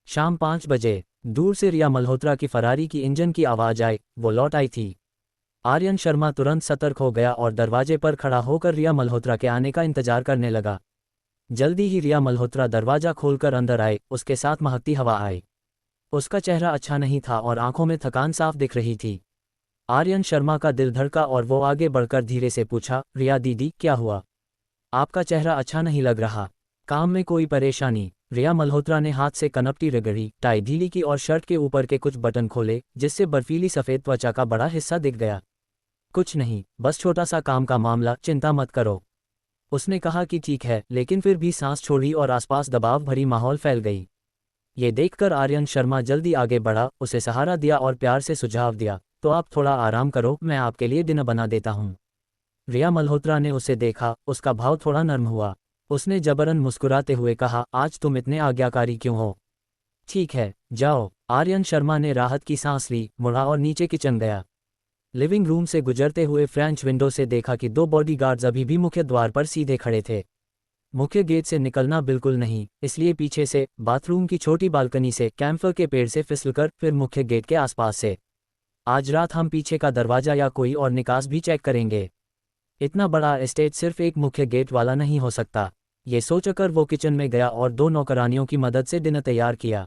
शाम 5 बजे दूर से रिया मल्होत्रा की फरारी की इंजन की आवाज़ आई, वो लौट आई थी। आर्यन शर्मा तुरंत सतर्क हो गया और दरवाजे पर खड़ा होकर रिया मल्होत्रा के आने का इंतजार करने लगा। जल्दी ही रिया मल्होत्रा दरवाजा खोलकर अंदर आए, उसके साथ महकती हवा आई। उसका चेहरा अच्छा नहीं था और आंखों में थकान साफ दिख रही थी। आर्यन शर्मा का दिल धड़का और वो आगे बढ़कर धीरे से पूछा, रिया दीदी, क्या हुआ? आपका चेहरा अच्छा नहीं लग रहा। काम में कोई परेशानी? रिया मल्होत्रा ने हाथ से कनपटी रगड़ी, टाई ढीली की और शर्ट के ऊपर के कुछ बटन खोले, जिससे बर्फीली सफ़ेद त्वचा का बड़ा हिस्सा दिख गया। कुछ नहीं, बस छोटा सा काम का मामला, चिंता मत करो। उसने कहा कि ठीक है, लेकिन फिर भी सांस छोड़ी और आसपास दबाव भरी माहौल फैल गई। ये देखकर आर्यन शर्मा जल्दी आगे बढ़ा, उसे सहारा दिया और प्यार से सुझाव दिया, तो आप थोड़ा आराम करो, मैं आपके लिए डिनर बना देता हूँ। रिया मल्होत्रा ने उसे देखा, उसका भाव थोड़ा नर्म हुआ। उसने जबरन मुस्कुराते हुए कहा, आज तुम इतने आज्ञाकारी क्यों हो? ठीक है, जाओ। आर्यन शर्मा ने राहत की सांस ली, मुड़ा और नीचे किचन गया। लिविंग रूम से गुजरते हुए फ्रेंच विंडो से देखा कि 2 बॉडीगार्ड्स अभी भी मुख्य द्वार पर सीधे खड़े थे। मुख्य गेट से निकलना बिल्कुल नहीं, इसलिए पीछे से, बाथरूम की छोटी बालकनी से, कैम्फर के पेड़ से फिसलकर, फिर मुख्य गेट के आसपास से। आज रात हम पीछे का दरवाजा या कोई और निकास भी चेक करेंगे। इतना बड़ा एस्टेट सिर्फ एक मुख्य गेट वाला नहीं हो सकता। ये सोचकर वो किचन में गया और 2 नौकरानियों की मदद से डिनर तैयार किया।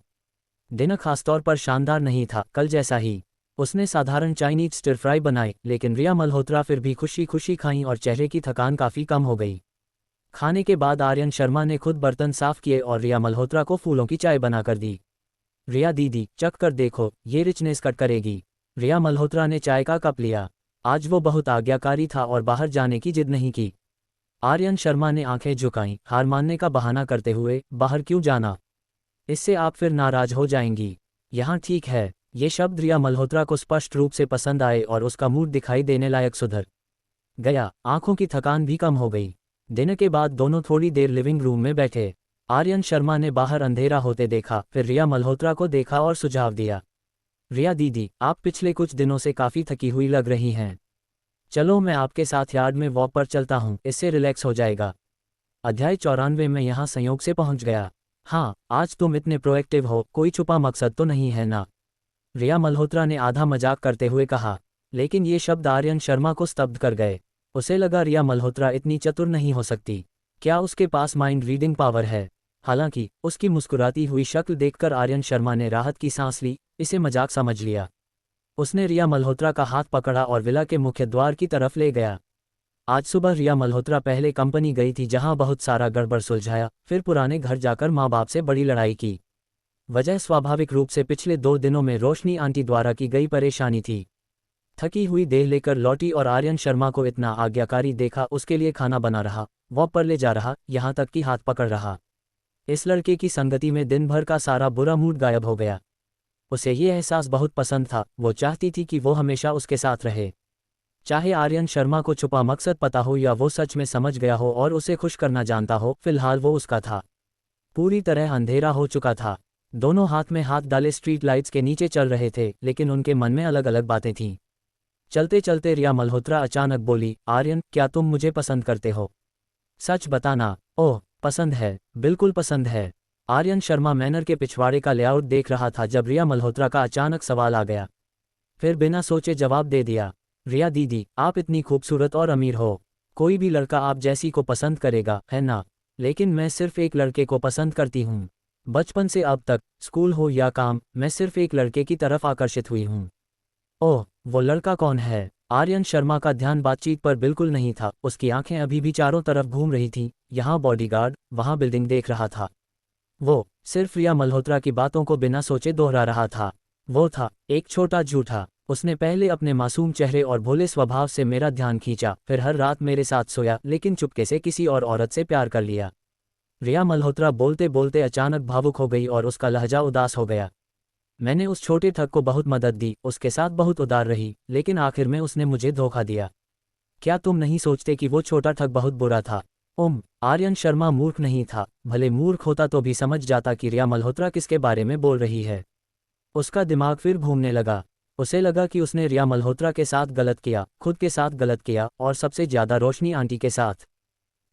डिनर खासतौर पर शानदार नहीं था, कल जैसा ही। उसने साधारण चाइनीज स्टिर फ्राई बनाई, लेकिन रिया मल्होत्रा फिर भी खुशी खुशी खाईं और चेहरे की थकान काफ़ी कम हो गई। खाने के बाद आर्यन शर्मा ने खुद बर्तन साफ किए और रिया मल्होत्रा को फूलों की चाय बनाकर दी। रिया दीदी, चख कर देखो, ये रिचनेस कट करेगी। रिया मल्होत्रा ने चाय का कप लिया। आज वो बहुत आज्ञाकारी था और बाहर जाने की जिद नहीं की। आर्यन शर्मा ने आंखें झुकाईं, हार मानने का बहाना करते हुए, बाहर क्यों जाना? इससे आप फिर नाराज हो जाएंगी। यहाँ ठीक है। ये शब्द रिया मल्होत्रा को स्पष्ट रूप से पसंद आए और उसका मूड दिखाई देने लायक सुधर गया। आंखों की थकान भी कम हो गई। डिनर के बाद दोनों थोड़ी देर लिविंग रूम में बैठे। आर्यन शर्मा ने बाहर अंधेरा होते देखा, फिर रिया मल्होत्रा को देखा और सुझाव दिया, रिया दीदी, आप पिछले कुछ दिनों से काफ़ी थकी हुई लग रही हैं। चलो मैं आपके साथ यार्ड में वॉक पर चलता हूँ, इससे रिलैक्स हो जाएगा। अध्याय 94 में यहाँ संयोग से पहुँच गया। हाँ, आज तुम इतने प्रोएक्टिव हो, कोई छुपा मकसद तो नहीं है ना? रिया मल्होत्रा ने आधा मजाक करते हुए कहा, लेकिन ये शब्द आर्यन शर्मा को स्तब्ध कर गए। उसे लगा रिया मल्होत्रा इतनी चतुर नहीं हो सकती। क्या उसके पास माइंड रीडिंग पावर है? हालांकि उसकी मुस्कुराती हुई शक्ल देखकर आर्यन शर्मा ने राहत की सांस ली, इसे मजाक समझ लिया। उसने रिया मल्होत्रा का हाथ पकड़ा और विला के मुख्य द्वार की तरफ ले गया। आज सुबह रिया मल्होत्रा पहले कंपनी गई थी जहां बहुत सारा गड़बड़ सुलझाया, फिर पुराने घर जाकर माँ बाप से बड़ी लड़ाई की। वजह स्वाभाविक रूप से पिछले 2 दिनों में रोशनी आंटी द्वारा की गई परेशानी थी। थकी हुई देह लेकर लौटी और आर्यन शर्मा को इतना आज्ञाकारी देखा, उसके लिए खाना बना रहा, वॉक पर ले जा रहा, यहाँ तक कि हाथ पकड़ रहा। इस लड़के की संगति में दिन भर का सारा बुरा मूड गायब हो गया। उसे ये एहसास बहुत पसंद था, वो चाहती थी कि वो हमेशा उसके साथ रहे। चाहे आर्यन शर्मा को छुपा मकसद पता हो या वो सच में समझ गया हो और उसे खुश करना जानता हो, फिलहाल वो उसका था। पूरी तरह अंधेरा हो चुका था। दोनों हाथ में हाथ डाले स्ट्रीट लाइट्स के नीचे चल रहे थे, लेकिन उनके मन में अलग अलग बातें थीं। चलते चलते रिया मल्होत्रा अचानक बोली, आर्यन, क्या तुम मुझे पसंद करते हो? सच बताना। ओह, पसंद है, बिल्कुल पसंद है। आर्यन शर्मा मैनर के पिछवाड़े का लेआउट देख रहा था जब रिया मल्होत्रा का अचानक सवाल आ गया। फिर बिना सोचे जवाब दे दिया, रिया दीदी, आप इतनी खूबसूरत और अमीर हो, कोई भी लड़का आप जैसी को पसंद करेगा, है ना? लेकिन मैं सिर्फ एक लड़के को पसंद करती हूँ। बचपन से अब तक, स्कूल हो या काम, मैं सिर्फ एक लड़के की तरफ आकर्षित हुई हूँ। ओह, वो लड़का कौन है? आर्यन शर्मा का ध्यान बातचीत पर बिल्कुल नहीं था, उसकी आंखें अभी भी चारों तरफ घूम रही थीं, यहाँ बॉडीगार्ड, वहाँ बिल्डिंग देख रहा था। वो सिर्फ रिया मल्होत्रा की बातों को बिना सोचे दोहरा रहा था। वो था एक छोटा झूठा। उसने पहले अपने मासूम चेहरे और भोले स्वभाव से मेरा ध्यान खींचा, फिर हर रात मेरे साथ सोया, लेकिन चुपके से किसी और औरत से प्यार कर लिया। रिया मल्होत्रा बोलते बोलते अचानक भावुक हो गई और उसका लहजा उदास हो गया। मैंने उस छोटे ठग को बहुत मदद दी, उसके साथ बहुत उदार रही, लेकिन आखिर में उसने मुझे धोखा दिया। क्या तुम नहीं सोचते कि वो छोटा ठग बहुत बुरा था? आर्यन शर्मा मूर्ख नहीं था, भले मूर्ख होता तो भी समझ जाता कि रिया मल्होत्रा किसके बारे में बोल रही है। उसका दिमाग फिर घूमने लगा। उसे लगा कि उसने रिया मल्होत्रा के साथ गलत किया, खुद के साथ गलत किया, और सबसे ज्यादा रोशनी आंटी के साथ।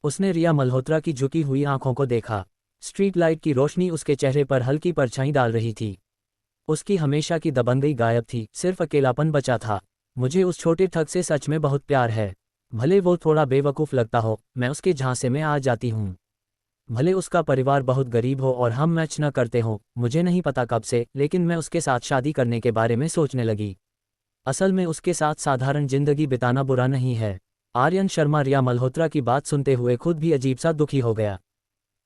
उसने रिया मल्होत्रा की झुकी हुई आंखों को देखा। स्ट्रीट लाइट की रोशनी उसके चेहरे पर हल्की परछाई डाल रही थी। उसकी हमेशा की दबंगई गायब थी, सिर्फ अकेलापन बचा था। मुझे उस छोटे ठग से सच में बहुत प्यार है। भले वो थोड़ा बेवकूफ़ लगता हो, मैं उसके झांसे में आ जाती हूँ। भले उसका परिवार बहुत गरीब हो और हम मैच न करते हों, मुझे नहीं पता कब से, लेकिन मैं उसके साथ शादी करने के बारे में सोचने लगी। असल में उसके साथ साधारण जिंदगी बिताना बुरा नहीं है। आर्यन शर्मा रिया मल्होत्रा की बात सुनते हुए खुद भी अजीब सा दुखी हो गया।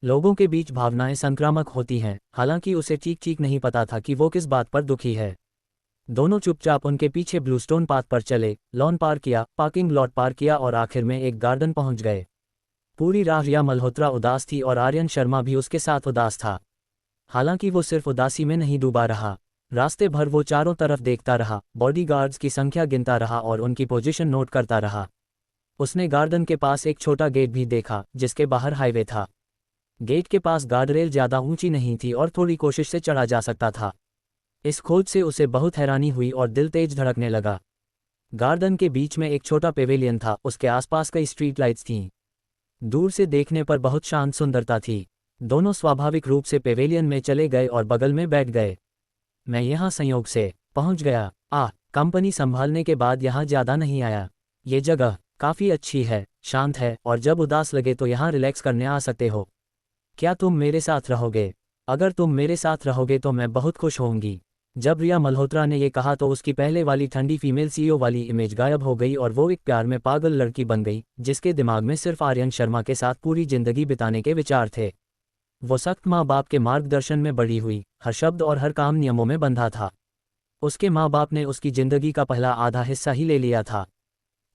लोगों के बीच भावनाएं संक्रामक होती हैं, हालांकि उसे ठीक ठीक नहीं पता था कि वो किस बात पर दुखी है। दोनों चुपचाप उनके पीछे ब्लूस्टोन पाथ पर चले, लॉन पार किया, पार्किंग लॉट पार किया और आखिर में एक गार्डन पहुंच गए। पूरी राह रिया मल्होत्रा उदास थी और आर्यन शर्मा भी उसके साथ उदास था। हालांकि वो सिर्फ उदासी में नहीं डूबा रहा। रास्ते भर वो चारों तरफ देखता रहा, बॉडीगार्ड्स की संख्या गिनता रहा और उनकी पोजीशन नोट करता रहा। उसने गार्डन के पास एक छोटा गेट भी देखा, जिसके बाहर हाईवे था। गेट के पास गार्डरेल ज्यादा ऊंची नहीं थी और थोड़ी कोशिश से चढ़ा जा सकता था। इस खोज से उसे बहुत हैरानी हुई और दिल तेज धड़कने लगा। गार्डन के बीच में एक छोटा पेवेलियन था, उसके आसपास कई स्ट्रीट लाइट्स थीं। दूर से देखने पर बहुत शांत सुंदरता थी। दोनों स्वाभाविक रूप से पेवेलियन में चले गए और बगल में बैठ गए। मैं यहाँ संयोग से पहुँच गया। कंपनी संभालने के बाद यहाँ ज़्यादा नहीं आया। ये जगह काफ़ी अच्छी है, शांत है, और जब उदास लगे तो यहाँ रिलैक्स करने आ सकते हो। क्या तुम मेरे साथ रहोगे? अगर तुम मेरे साथ रहोगे तो मैं बहुत खुश होंगी। जब रिया मल्होत्रा ने ये कहा तो उसकी पहले वाली ठंडी फीमेल सीईओ वाली इमेज गायब हो गई और वो एक प्यार में पागल लड़की बन गई, जिसके दिमाग में सिर्फ आर्यन शर्मा के साथ पूरी जिंदगी बिताने के विचार थे। वो सख्त माँ बाप के मार्गदर्शन में बड़ी हुई, हर शब्द और हर काम नियमों में बंधा था। उसके माँ बाप ने उसकी जिंदगी का पहला आधा हिस्सा ही ले लिया था।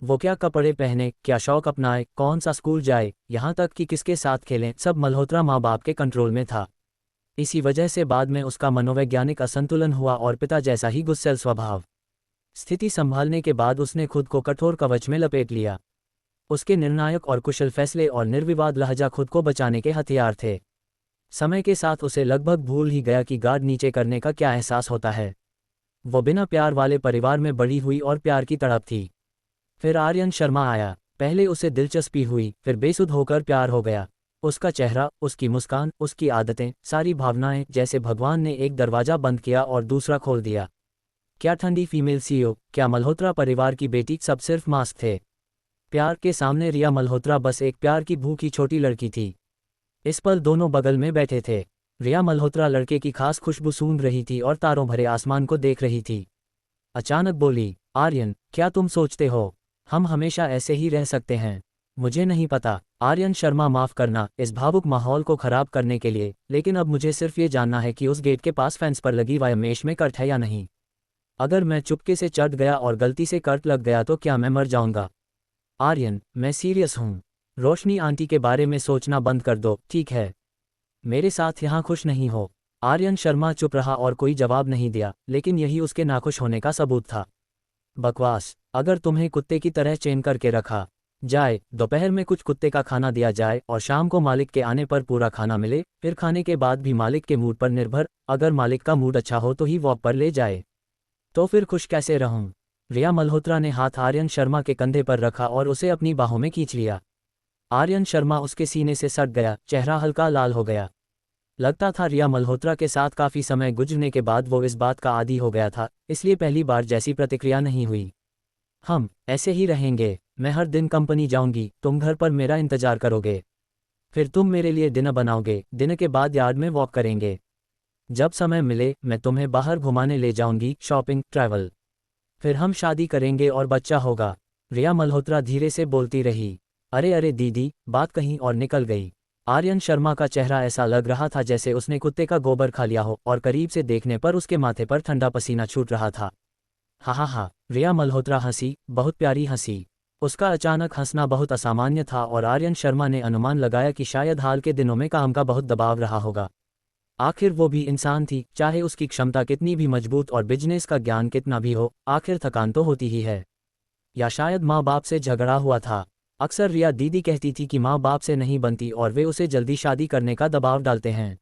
वो क्या कपड़े पहने, क्या शौक अपनाए, कौन सा स्कूल जाए, यहाँ तक कि किसके साथ खेलें, सब मल्होत्रा माँ बाप के कंट्रोल में था। इसी वजह से बाद में उसका मनोवैज्ञानिक असंतुलन हुआ और पिता जैसा ही गुस्सैल स्वभाव। स्थिति संभालने के बाद उसने खुद को कठोर कवच में लपेट लिया। उसके निर्णायक और कुशल फैसले और निर्विवाद लहजा खुद को बचाने के हथियार थे। समय के साथ उसे लगभग भूल ही गया कि गार्ड नीचे करने का क्या एहसास होता है। वो बिना प्यार वाले परिवार में बड़ी हुई और प्यार की तड़प थी। फिर आर्यन शर्मा आया। पहले उसे दिलचस्पी हुई, फिर बेसुध होकर प्यार हो गया। उसका चेहरा, उसकी मुस्कान, उसकी आदतें, सारी भावनाएं, जैसे भगवान ने एक दरवाजा बंद किया और दूसरा खोल दिया। क्या ठंडी फीमेल सीईओ, क्या मल्होत्रा परिवार की बेटी, सब सिर्फ मास्क थे। प्यार के सामने रिया मल्होत्रा बस एक प्यार की भूखी छोटी लड़की थी। इस पल दोनों बगल में बैठे थे। रिया मल्होत्रा लड़के की खास खुशबू सूंघ रही थी और तारों भरे आसमान को देख रही थी। अचानक बोली, आर्यन, क्या तुम सोचते हो हम हमेशा ऐसे ही रह सकते हैं। मुझे नहीं पता। आर्यन शर्मा, माफ़ करना इस भावुक माहौल को ख़राब करने के लिए, लेकिन अब मुझे सिर्फ ये जानना है कि उस गेट के पास फेंस पर लगी वायरमेश में कट है या नहीं। अगर मैं चुपके से चढ़ गया और गलती से कट लग गया तो क्या मैं मर जाऊंगा? आर्यन, मैं सीरियस हूँ। रोशनी आंटी के बारे में सोचना बंद कर दो, ठीक है? मेरे साथ यहाँ खुश नहीं हो। आर्यन शर्मा चुप रहा और कोई जवाब नहीं दिया, लेकिन यही उसके नाखुश होने का सबूत था। बकवास। अगर तुम्हें कुत्ते की तरह चेन करके रखा जाए, दोपहर में कुछ कुत्ते का खाना दिया जाए और शाम को मालिक के आने पर पूरा खाना मिले, फिर खाने के बाद भी मालिक के मूड पर निर्भर, अगर मालिक का मूड अच्छा हो तो ही वॉक पर ले जाए, तो फिर खुश कैसे रहूं? रिया मल्होत्रा ने हाथ आर्यन शर्मा के कंधे पर रखा और उसे अपनी बाहों में खींच लिया। आर्यन शर्मा उसके सीने से सट गया, चेहरा हल्का लाल हो गया। लगता था रिया मल्होत्रा के साथ काफ़ी समय गुजरने के बाद वो इस बात का आदी हो गया था, इसलिए पहली बार जैसी प्रतिक्रिया नहीं हुई। हम ऐसे ही रहेंगे। मैं हर दिन कंपनी जाऊंगी, तुम घर पर मेरा इंतजार करोगे। फिर तुम मेरे लिए डिनर बनाओगे, डिनर के बाद यार्ड में वॉक करेंगे। जब समय मिले मैं तुम्हें बाहर घुमाने ले जाऊंगी, शॉपिंग, ट्रैवल। फिर हम शादी करेंगे और बच्चा होगा। रिया मल्होत्रा धीरे से बोलती रही। अरे अरे दीदी, बात कहीं और निकल गई। आर्यन शर्मा का चेहरा ऐसा लग रहा था जैसे उसने कुत्ते का गोबर खा लिया हो और करीब से देखने पर उसके माथे पर ठंडा पसीना छूट रहा था। हा हा हा। रिया मल्होत्रा हंसी, बहुत प्यारी हंसी। उसका अचानक हंसना बहुत असामान्य था और आर्यन शर्मा ने अनुमान लगाया कि शायद हाल के दिनों में काम का बहुत दबाव रहा होगा। आखिर वो भी इंसान थी, चाहे उसकी क्षमता कितनी भी मजबूत और बिजनेस का ज्ञान कितना भी हो, आखिर थकान तो होती ही है। या शायद माँ बाप से झगड़ा हुआ था। अक्सर रिया दीदी कहती थी कि माँ बाप से नहीं बनती और वे उसे जल्दी शादी करने का दबाव डालते हैं,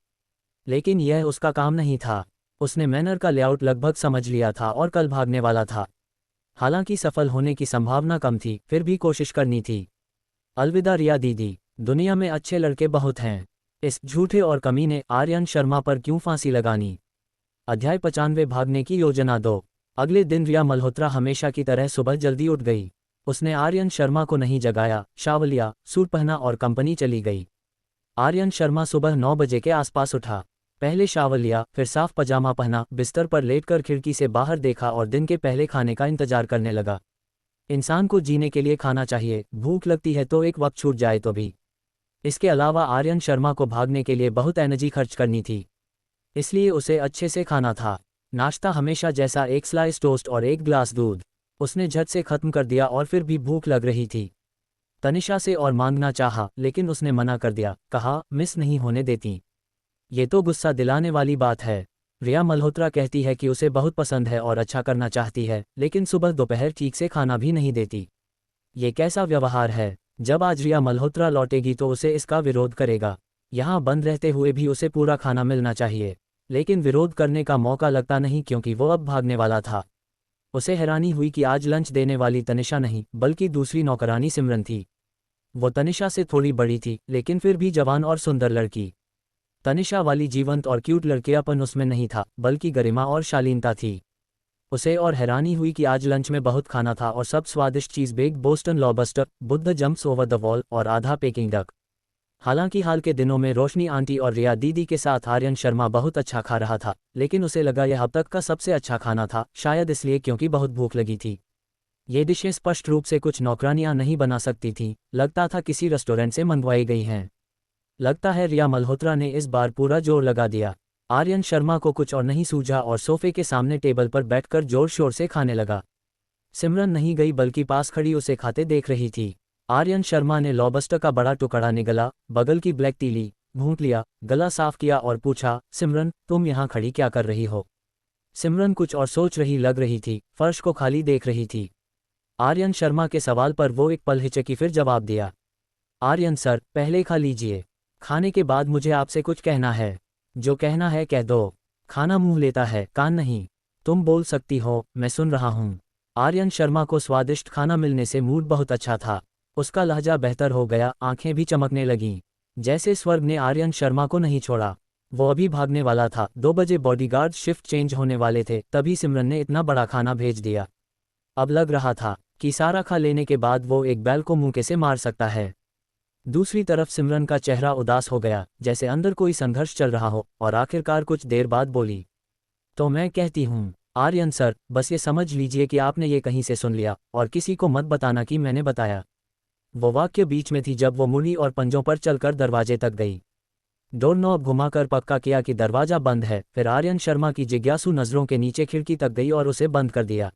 लेकिन यह उसका काम नहीं था। उसने मैनर का लेआउट लगभग समझ लिया था और कल भागने वाला था। हालांकि सफल होने की संभावना कम थी, फिर भी कोशिश करनी थी। अलविदा रिया दीदी, दुनिया में अच्छे लड़के बहुत हैं। इस झूठे और कमीने आर्यन शर्मा पर क्यों फांसी लगानी? अध्याय 95, भागने की योजना 2। अगले दिन रिया मल्होत्रा हमेशा की तरह सुबह जल्दी उठ गई। उसने आर्यन शर्मा को नहीं जगाया, शावर लिया, सूट पहना और कंपनी चली गई। आर्यन शर्मा सुबह 9 बजे के आसपास उठा। पहले शावर लिया, फिर साफ पजामा पहना, बिस्तर पर लेटकर खिड़की से बाहर देखा और दिन के पहले खाने का इंतजार करने लगा। इंसान को जीने के लिए खाना चाहिए, भूख लगती है तो एक वक्त छूट जाए तो भी। इसके अलावा आर्यन शर्मा को भागने के लिए बहुत एनर्जी खर्च करनी थी, इसलिए उसे अच्छे से खाना था। नाश्ता हमेशा जैसा, एक स्लाइस टोस्ट और एक ग्लास दूध। उसने झट से खत्म कर दिया और फिर भी भूख लग रही थी। तनिषा से और मांगना चाहा, लेकिन उसने मना कर दिया, कहा मिस नहीं होने देती। ये तो गुस्सा दिलाने वाली बात है। रिया मल्होत्रा कहती है कि उसे बहुत पसंद है और अच्छा करना चाहती है, लेकिन सुबह दोपहर ठीक से खाना भी नहीं देती। ये कैसा व्यवहार है? जब आज रिया मल्होत्रा लौटेगी तो उसे इसका विरोध करेगा। यहाँ बंद रहते हुए भी उसे पूरा खाना मिलना चाहिए, लेकिन विरोध करने का मौका लगता नहीं क्योंकि वो अब भागने वाला था। उसे हैरानी हुई कि आज लंच देने वाली तनिषा नहीं, बल्कि दूसरी नौकरानी सिमरन थी। वो तनिषा से थोड़ी बड़ी थी, लेकिन फिर भी जवान और सुंदर लड़की। तनिषा वाली जीवंत और क्यूट लड़कियापन उसमें नहीं था, बल्कि गरिमा और शालीनता थी। उसे और हैरानी हुई कि आज लंच में बहुत खाना था और सब स्वादिष्ट चीज़ bake, Boston lobster, Buddha jumps over the wall और आधा पेकिंग डक। हालांकि हाल के दिनों में रोशनी आंटी और रिया दीदी के साथ आर्यन शर्मा बहुत अच्छा खा रहा था, लेकिन उसे लगा यह अब तक का सबसे अच्छा खाना था, शायद इसलिए क्योंकि बहुत भूख लगी थी। ये डिशें स्पष्ट रूप से कुछ नौकरानियां नहीं बना सकती थीं, लगता था किसी रेस्टोरेंट से मंगवाई गई हैं। लगता है रिया मल्होत्रा ने इस बार पूरा जोर लगा दिया। आर्यन शर्मा को कुछ और नहीं सूझा और सोफे के सामने टेबल पर बैठकर जोर शोर से खाने लगा। सिमरन नहीं गई बल्कि पास खड़ी उसे खाते देख रही थी। आर्यन शर्मा ने लॉबस्टर का बड़ा टुकड़ा निगला, बगल की ब्लैक टी ली, घूंट लिया, गला साफ किया और पूछा, सिमरन तुम यहाँ खड़ी क्या कर रही हो? सिमरन कुछ और सोच रही लग रही थी, फर्श को खाली देख रही थी। आर्यन शर्मा के सवाल पर वो एक पल हिचकी, फिर जवाब दिया, आर्यन सर, पहले खा लीजिए। खाने के बाद मुझे आपसे कुछ कहना है। जो कहना है कह दो। खाना मुंह लेता है, कान नहीं। तुम बोल सकती हो, मैं सुन रहा हूँ। आर्यन शर्मा को स्वादिष्ट खाना मिलने से मूड बहुत अच्छा था। उसका लहजा बेहतर हो गया, आंखें भी चमकने लगीं। जैसे स्वर्ग ने आर्यन शर्मा को नहीं छोड़ा। वो अभी भागने वाला था, 2 बजे बॉडीगार्ड शिफ्ट चेंज होने वाले थे, तभी सिमरन ने इतना बड़ा खाना भेज दिया। अब लग रहा था कि सारा खा लेने के बाद वो एक बैल को मुंह कैसे मार सकता है। दूसरी तरफ सिमरन का चेहरा उदास हो गया, जैसे अंदर कोई संघर्ष चल रहा हो, और आखिरकार कुछ देर बाद बोली, तो मैं कहती हूँ, आर्यन सर, बस ये समझ लीजिए कि आपने ये कहीं से सुन लिया और किसी को मत बताना कि मैंने बताया। वो वाक्य बीच में थी जब वो मुड़ी और पंजों पर चलकर दरवाजे तक गई। डोर नॉब घुमाकर पक्का किया कि दरवाजा बंद है, फिर आर्यन शर्मा की जिज्ञासु नज़रों के नीचे खिड़की तक गई और उसे बंद कर दिया।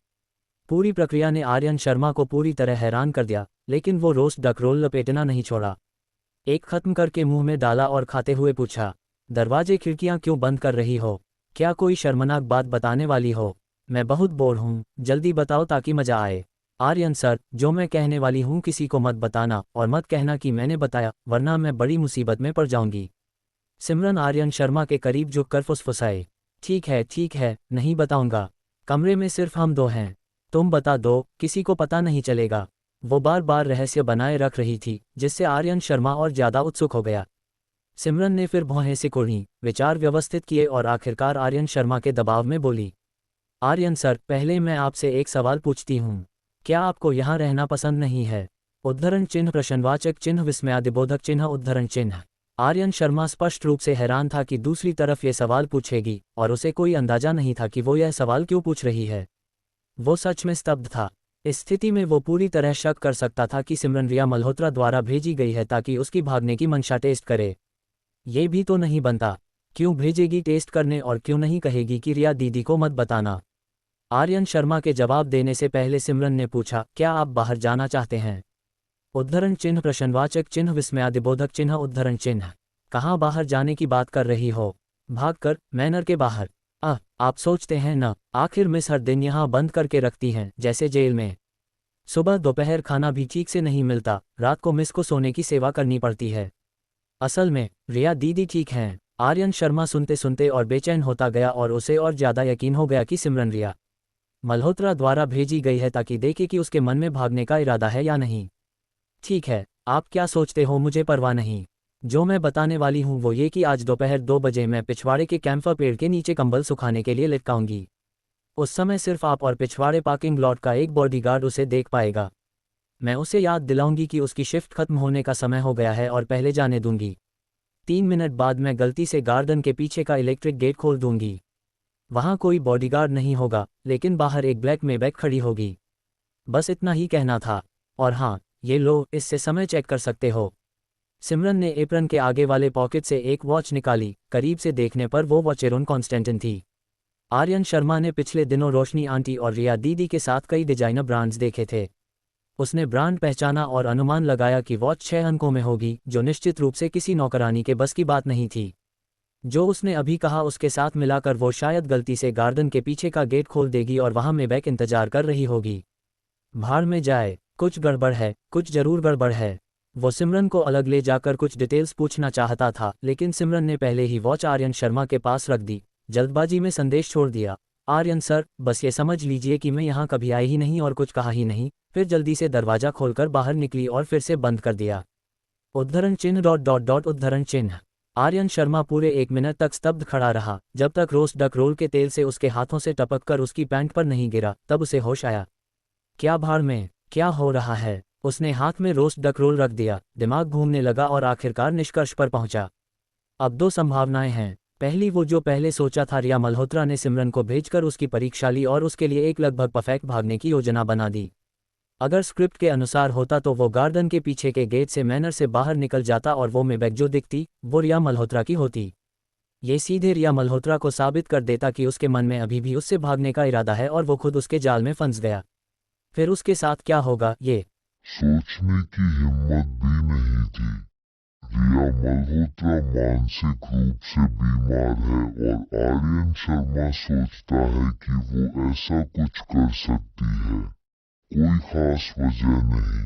पूरी प्रक्रिया ने आर्यन शर्मा को पूरी तरह हैरान कर दिया, लेकिन वो रोस्ट डक रोल लपेटना नहीं छोड़ा। एक खत्म करके मुंह में डाला और खाते हुए पूछा, दरवाजे खिड़कियां क्यों बंद कर रही हो? क्या कोई शर्मनाक बात बताने वाली हो? मैं बहुत बोर हूँ, जल्दी बताओ ताकि मजा आए। आर्यन सर, जो मैं कहने वाली हूँ किसी को मत बताना और मत कहना कि मैंने बताया, वरना मैं बड़ी मुसीबत में पड़ जाऊंगी। सिमरन आर्यन शर्मा के करीब झुककर फुसफुसाई, ठीक है, नहीं बताऊंगा। कमरे में सिर्फ हम दो हैं। तुम बता दो, किसी को पता नहीं चलेगा। वो बार बार रहस्य बनाए रख रही थी, जिससे आर्यन शर्मा और ज्यादा उत्सुक हो गया। सिमरन ने फिर भौहें सिकुड़ी, विचार व्यवस्थित किए और आखिरकार आर्यन शर्मा के दबाव में बोली, आर्यन सर, पहले मैं आपसे एक सवाल पूछती हूँ। क्या आपको यहाँ रहना पसंद नहीं है? उद्धरण चिन्ह, प्रश्नवाचक चिन्ह, विस्मयादिबोधक चिन्ह, उद्धरण चिन्ह। आर्यन शर्मा स्पष्ट रूप से हैरान था कि दूसरी तरफ ये सवाल पूछेगी, और उसे कोई अंदाजा नहीं था कि वो यह सवाल क्यों पूछ रही है। वो सच में स्तब्ध था। इस स्थिति में वो पूरी तरह शक कर सकता था कि सिमरन रिया मल्होत्रा द्वारा भेजी गई है ताकि उसकी भागने की मंशा टेस्ट करे। ये भी तो नहीं बनता। क्यों भेजेगी टेस्ट करने और क्यों नहीं कहेगी कि रिया दीदी को मत बताना? आर्यन शर्मा के जवाब देने से पहले सिमरन ने पूछा, क्या आप बाहर जाना चाहते हैं? उद्धरण चिन्ह, प्रश्नवाचक चिन्ह, विस्मयादिबोधक चिन्ह, उद्धरण चिन्ह। कहाँ बाहर जाने की बात कर रही हो? भागकर, मैनर के बाहर। आप सोचते हैं न, आखिर मिस हर दिन यहाँ बंद करके रखती हैं, जैसे जेल में। सुबह दोपहर खाना भी ठीक से नहीं मिलता, रात को मिस को सोने की सेवा करनी पड़ती है। असल में रिया दीदी ठीक हैं। आर्यन शर्मा सुनते सुनते और बेचैन होता गया और उसे और ज्यादा यकीन हो गया कि सिमरन रिया मल्होत्रा द्वारा भेजी गई है ताकि देखे कि उसके मन में भागने का इरादा है या नहीं। ठीक है, आप क्या सोचते हो मुझे परवाह नहीं। जो मैं बताने वाली हूँ वो ये कि आज दोपहर 2 बजे मैं पिछवाड़े के कैंफर पेड़ के नीचे कंबल सुखाने के लिए लटकाऊंगी। उस समय सिर्फ आप और पिछवाड़े पार्किंग लॉट का एक बॉडीगार्ड उसे देख पाएगा। मैं उसे याद दिलाऊंगी कि उसकी शिफ्ट खत्म होने का समय हो गया है और पहले जाने दूंगी। 3 मिनट बाद मैं गलती से गार्डन के पीछे का इलेक्ट्रिक गेट खोल दूंगी। वहाँ कोई बॉडीगार्ड नहीं होगा, लेकिन बाहर एक ब्लैक मेबैक खड़ी होगी। बस इतना ही कहना था। और हाँ, ये लो, इससे समय चेक कर सकते हो। सिमरन ने एप्रन के आगे वाले पॉकेट से एक वॉच निकाली। करीब से देखने पर वो वॉच एरोन कॉन्स्टेंटिन थी। आर्यन शर्मा ने पिछले दिनों रोशनी आंटी और रिया दीदी के साथ कई डिजाइनर ब्रांड्स देखे थे। उसने ब्रांड पहचाना और अनुमान लगाया कि वॉच 6 अंकों में होगी, जो निश्चित रूप से किसी नौकरानी के बस की बात नहीं थी। जो उसने अभी कहा उसके साथ मिलाकर वो शायद गलती से गार्डन के पीछे का गेट खोल देगी और वहां मेबैक इंतजार कर रही होगी। भाड़ में जाए, कुछ गड़बड़ है, कुछ जरूर गड़बड़ है। वो सिमरन को अलग ले जाकर कुछ डिटेल्स पूछना चाहता था, लेकिन सिमरन ने पहले ही वॉच आर्यन शर्मा के पास रख दी। जल्दबाजी में संदेश छोड़ दिया, आर्यन सर, बस ये समझ लीजिए कि मैं यहाँ कभी आई ही नहीं और कुछ कहा ही नहीं। फिर जल्दी से दरवाजा खोलकर बाहर निकली और फिर से बंद कर दिया। उद्धरण चिन्ह डॉट डॉट डॉट उद्धरण चिन्ह। आर्यन शर्मा पूरे 1 मिनट तक स्तब्ध खड़ा रहा, जब तक रोस्ट डक रोल के तेल से उसके हाथों से टपक कर उसकी पैंट पर नहीं गिरा। तब उसे होश आया। क्या भाड़ में, क्या हो रहा है? उसने हाथ में रोस्ट डक रोल रख दिया, दिमाग घूमने लगा और आखिरकार निष्कर्ष पर पहुंचा। अब 2 संभावनाएं हैं। पहली, वो जो पहले सोचा था, रिया मल्होत्रा ने सिमरन को भेजकर उसकी परीक्षा ली और उसके लिए एक लगभग परफेक्ट भागने की योजना बना दी। अगर स्क्रिप्ट के अनुसार होता तो वो गार्डन के पीछे के गेट से मैनर से बाहर निकल जाता और वो मेबैक जो दिखती वो रिया मल्होत्रा की होती। ये सीधे रिया मल्होत्रा को साबित कर देता कि उसके मन में अभी भी उससे भागने का इरादा है और वो खुद उसके जाल में फंस गया। फिर उसके साथ क्या होगा, ये सोचने की हिम्मत भी नहीं थी। रिया मल्होत्रा मानसिक रूप से बीमार है और आर्यन शर्मा सोचता है कि वो ऐसा कुछ कर सकती है। कोई खास वजह नहीं,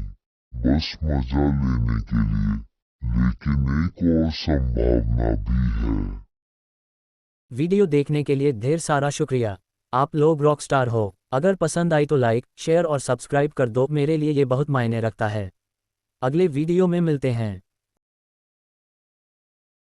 बस मजा लेने के लिए। लेकिन एक और संभावना भी है। वीडियो देखने के लिए ढेर सारा शुक्रिया। आप लोग रॉकस्टार हो। अगर पसंद आई तो लाइक, शेयर और सब्सक्राइब कर दो, मेरे लिए ये बहुत मायने रखता है। अगले वीडियो में मिलते हैं।